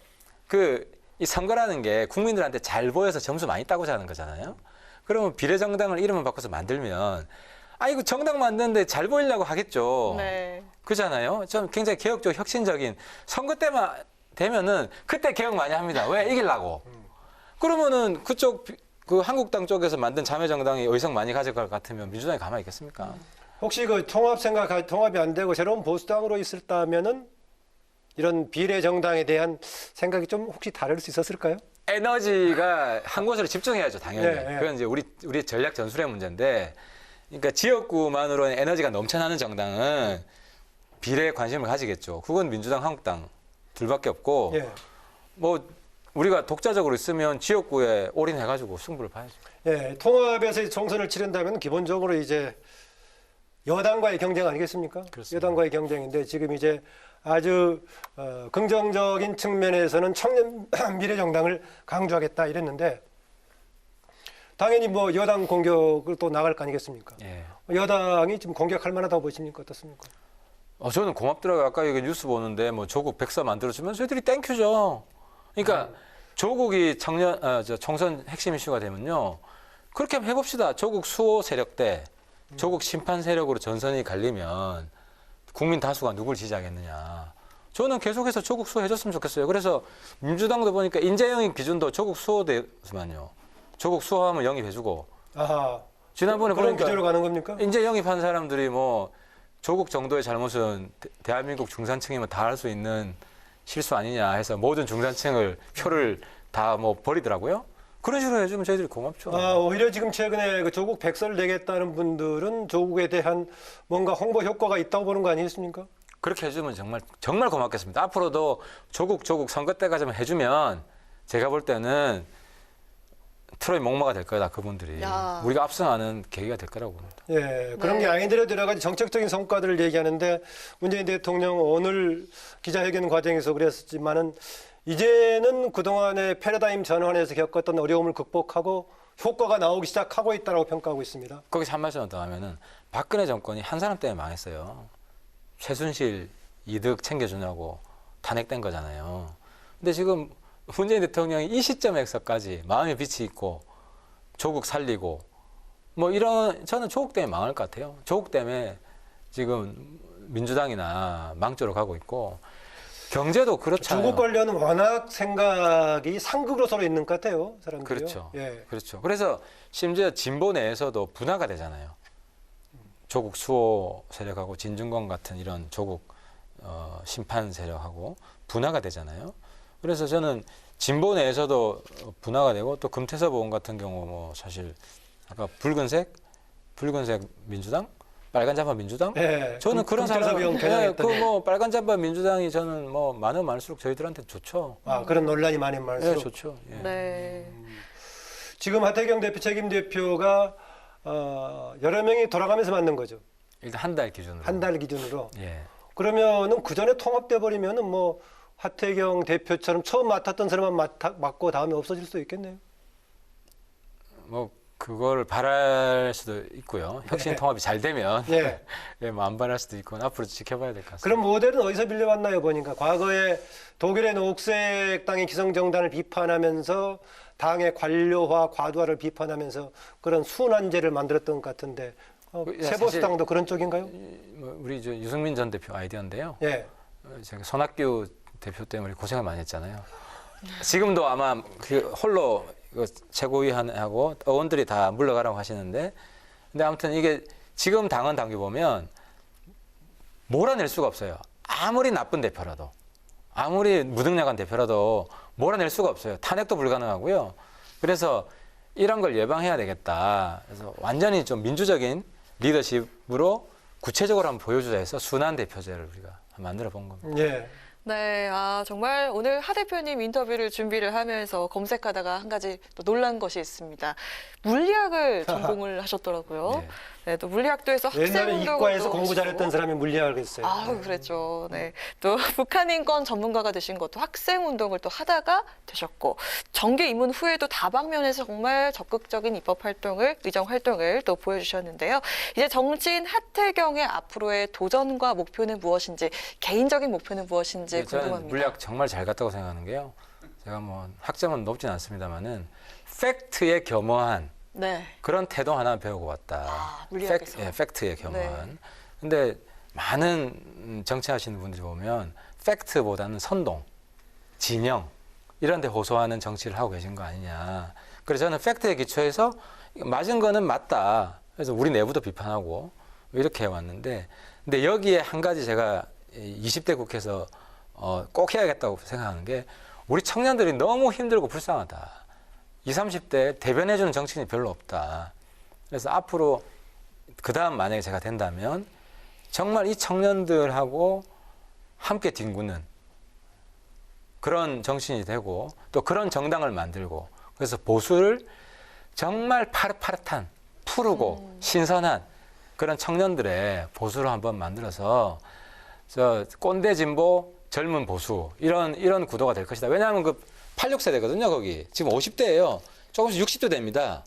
이 선거라는 게 국민들한테 잘 보여서 점수 많이 따고자 하는 거잖아요. 그러면 비례정당을 이름만 바꿔서 만들면 이거 정당 만드는데 잘 보이려고 하겠죠. 네. 그렇잖아요. 좀 굉장히 개혁적, 혁신적인 선거 때만 되면은 그때 개혁 많이 합니다. 왜? 이기려고. 그러면은 그쪽 그 한국당 쪽에서 만든 자매정당이 의석 많이 가져갈 것 같으면 민주당이 가만히 있겠습니까? 혹시 그 통합이 안 되고 새로운 보수당으로 있었다면은 이런 비례정당에 대한 생각이 좀 혹시 다를 수 있었을까요? 에너지가 한 곳으로 집중해야죠, 당연히. 네. 그건 이제 우리 전략 전술의 문제인데, 그러니까 지역구만으로는 에너지가 넘쳐나는 정당은 비례에 관심을 가지겠죠. 그건 민주당, 한국당 둘밖에 없고, 예. 뭐 우리가 독자적으로 있으면 지역구에 올인해가지고 승부를 봐야죠. 예, 통합에서 총선을 치른다면 기본적으로 이제 여당과의 경쟁 아니겠습니까? 그렇습니다. 여당과의 경쟁인데 지금 이제 아주 긍정적인 측면에서는 청년 미래정당을 강조하겠다 이랬는데 당연히 뭐 여당 공격을 또 나갈 거 아니겠습니까? 예. 여당이 지금 공격할 만하다고 보십니까? 어떻습니까? 저는 고맙더라고요. 아까 이거 뉴스 보는데 뭐 조국 백서 만들어주면 저희들이 땡큐죠. 그러니까 조국이 총선 핵심 이슈가 되면요. 그렇게 한번 해봅시다. 조국 수호 세력 대 조국 심판 세력으로 전선이 갈리면 국민 다수가 누굴 지지하겠느냐. 저는 계속해서 조국 수호해줬으면 좋겠어요. 그래서 민주당도 보니까 인재영입 기준도 조국 수호돼서만요. 조국 수호하면 영입해주고. 아하. 지난번에 그런 보니까 기조로 가는 겁니까? 인재 영입한 사람들이 뭐 조국 정도의 잘못은 대한민국 중산층이면 다 할 수 있는 실수 아니냐 해서 모든 중산층을 표를 다 뭐 버리더라고요. 그런 식으로 해주면 저희들이 고맙죠. 오히려 지금 최근에 그 조국 백서를 내겠다는 분들은 조국에 대한 뭔가 홍보 효과가 있다고 보는 거 아니겠습니까? 그렇게 해주면 정말 고맙겠습니다. 앞으로도 조국 선거 때까지만 해주면 제가 볼 때는 트로이 목마가 될 거다 그분들이. 야. 우리가 압승하는 계기가 될 거라고 봅니다. 예, 그런 네. 게 아니더라도 여러 가지 정책적인 성과들을 얘기하는데 문재인 대통령 오늘 기자회견 과정에서 그랬었지만은 이제는 그동안의 패러다임 전환에서 겪었던 어려움을 극복하고 효과가 나오기 시작하고 있다고 평가하고 있습니다. 거기서 한 말씀 더 하면은 박근혜 정권이 한 사람 때문에 망했어요. 최순실 이득 챙겨주냐고 탄핵된 거잖아요. 근데 지금 문재인 대통령이 이 시점에서까지 마음의 빛이 있고 조국 살리고 뭐 이런, 저는 조국 때문에 망할 것 같아요. 조국 때문에 지금 민주당이나 망조로 가고 있고 경제도 그렇잖아요. 조국 관련은 워낙 생각이 상극으로 서로 있는 것 같아요, 사람들이요. 그렇죠. 예. 그렇죠. 그래서 심지어 진보 내에서도 분화가 되잖아요. 조국 수호 세력하고 진중권 같은 이런 조국 심판 세력하고 분화가 되잖아요. 그래서 저는 진보 내에서도 분화가 되고 또 금태섭 의원 같은 경우 뭐 사실 아까 붉은색 민주당, 빨간 잠바 민주당. 네, 저는 그런 사람, 그 뭐 빨간 잠바 민주당이 저는 뭐 많으면 많을수록 저희들한테 좋죠. 아, 그런 논란이 많으면 많을수록. 네, 좋죠. 예. 네. 지금 하태경 대표 책임 대표가 여러 명이 돌아가면서 만든 거죠. 일단 한 달 기준으로. 한 달 기준으로. 예. 그러면은 그 전에 통합돼 버리면은 뭐 하태경 대표처럼 처음 맡았던 사람만 맡고 다음에 없어질 수도 있겠네요. 뭐 그걸 바랄 수도 있고요. 혁신 통합이 잘 되면 네. 예, 뭐 안 바랄 수도 있고 앞으로 지켜봐야 될 것 같습니다. 그럼 모델은 어디서 빌려왔나요? 보니까 과거에 독일의 녹색당의 기성정당을 비판하면서 당의 관료화, 과도화를 비판하면서 그런 순환제를 만들었던 것 같은데 세보수당도 그런 쪽인가요? 우리 유승민 전 대표 아이디어인데요. 예. 제가 손학규 대표 때문에 고생을 많이 했잖아요. 지금도 아마 그 홀로 최고위원하고 의원들이 다 물러가라고 하시는데, 근데 아무튼 이게 지금 당원 당규 보면 몰아낼 수가 없어요. 아무리 나쁜 대표라도, 아무리 무능력한 대표라도 몰아낼 수가 없어요. 탄핵도 불가능하고요. 그래서 이런 걸 예방해야 되겠다. 그래서 완전히 좀 민주적인 리더십으로 구체적으로 한번 보여주자 해서 순환 대표제를 우리가 만들어 본 겁니다. 예. 네, 정말 오늘 하 대표님 인터뷰를 준비를 하면서 검색하다가 한 가지 또 놀란 것이 있습니다. 물리학을 전공을 하셨더라고요. 네, 또 물리학도 해서 옛날에 학생운동을 이과에서 공부 잘했던 사람이 물리학을 했어요. 그랬죠. 네, 또 북한 인권 전문가가 되신 것도 학생운동을 또 하다가 되셨고 정계 입문 후에도 다방면에서 정말 적극적인 입법 활동을, 의정 활동을 또 보여주셨는데요. 이제 정치인 하태경의 앞으로의 도전과 목표는 무엇인지, 개인적인 목표는 무엇인지 궁금합니다. 저는 물리학 정말 잘 갔다고 생각하는 게요. 제가 뭐 학점은 높진 않습니다만은 팩트에 겸허한 그런 태도 하나 배우고 왔다. 물리학에서. 팩트에 겸허한. 근데 많은 정치하시는 분들이 보면 팩트보다는 선동, 진영 이런 데 호소하는 정치를 하고 계신 거 아니냐. 그래서 저는 팩트에 기초해서 맞은 거는 맞다. 그래서 우리 내부도 비판하고 이렇게 해왔는데, 근데 여기에 한 가지 제가 20대 국회에서 꼭 해야겠다고 생각하는 게, 우리 청년들이 너무 힘들고 불쌍하다. 20, 30대 대변해주는 정치인이 별로 없다. 그래서 앞으로 그 다음 만약에 제가 된다면 정말 이 청년들하고 함께 뒹구는 그런 정치인이 되고, 또 그런 정당을 만들고, 그래서 보수를 정말 파릇파릇한, 푸르고 신선한 그런 청년들의 보수를 한번 만들어서 꼰대 진보 젊은 보수 이런 구도가 될 것이다. 왜냐하면 그 86세대거든요. 거기 지금 50대예요. 조금씩 60대 됩니다.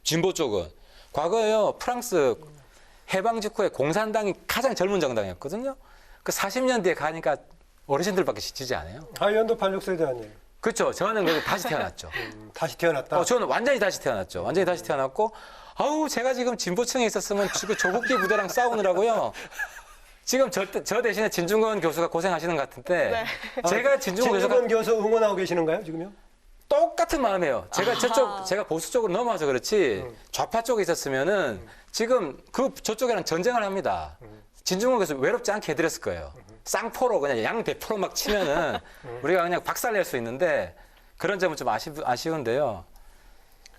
진보 쪽은 과거에요. 프랑스 해방 직후에 공산당이 가장 젊은 정당이었거든요. 그 40년 뒤에 가니까 어르신들밖에 지지 않아요. 하의원도 86세대 아니에요? 그렇죠. 저는 그래서 다시 태어났죠. 다시 태어났다? 저는 완전히 다시 태어났죠. 완전히 다시 태어났고, 제가 지금 진보층에 있었으면 지금 조국기 부대랑 싸우느라고요. 지금 저 대신에 진중권 교수가 고생하시는 것 같은데, 제가 진중권 교수 응원하고 계시는가요, 지금요? 똑같은 마음이에요. 제가 보수 쪽으로 넘어와서 그렇지, 좌파 쪽에 있었으면은 지금 저쪽이랑 전쟁을 합니다. 진중권 교수 외롭지 않게 해드렸을 거예요. 쌍포로 그냥 양 100% 막 치면은 우리가 그냥 박살낼 수 있는데, 그런 점은 좀 아쉬운데요.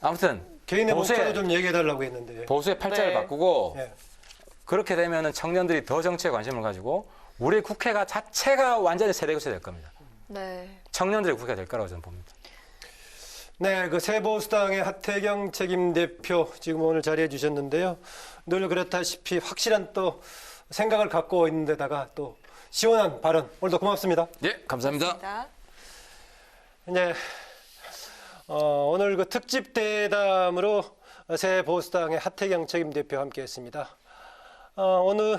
아무튼 개인의 목표도 좀 얘기해달라고 했는데, 보수의 팔자를 바꾸고 그렇게 되면은 청년들이 더 정치에 관심을 가지고 우리 국회가 자체가 완전히 세대교체 될 겁니다. 청년들의 국회가 될 거라고 저는 봅니다. 네, 그 새보수당의 하태경 책임 대표 지금 오늘 자리해 주셨는데요. 늘 그렇다시피 확실한 또 생각을 갖고 있는 데다가 또 시원한 발언, 오늘도 고맙습니다. 예, 감사합니다. 이제 오늘 그 특집 대담으로 새 보수당의 하태경 책임대표와 함께했습니다. 오늘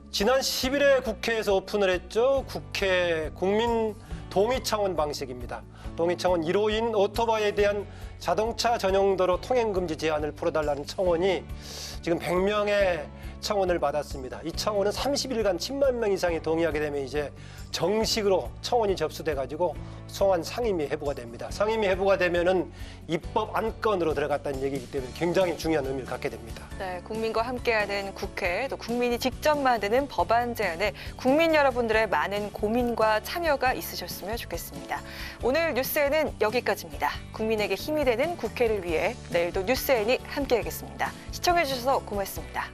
지난 10일에 국회에서 오픈을 했죠. 국회 국민 동의청원 방식입니다. 동의청원 1호인 오토바이에 대한 자동차 전용도로 통행금지 제한을 풀어달라는 청원이 지금 100명의 청원을 받았습니다. 이 청원은 30일간 10만 명 이상이 동의하게 되면 이제 정식으로 청원이 접수돼 가지고 소환 상임위 회부가 됩니다. 상임위 회부가 되면은 입법 안건으로 들어갔다는 얘기이기 때문에 굉장히 중요한 의미를 갖게 됩니다. 네, 국민과 함께하는 국회, 또 국민이 직접 만드는 법안 제안에 국민 여러분들의 많은 고민과 참여가 있으셨으면 좋겠습니다. 오늘 뉴스에는 여기까지입니다. 국민에게 힘이 되는 국회를 위해 내일도 뉴스엔이 함께하겠습니다. 시청해주셔서 고맙습니다.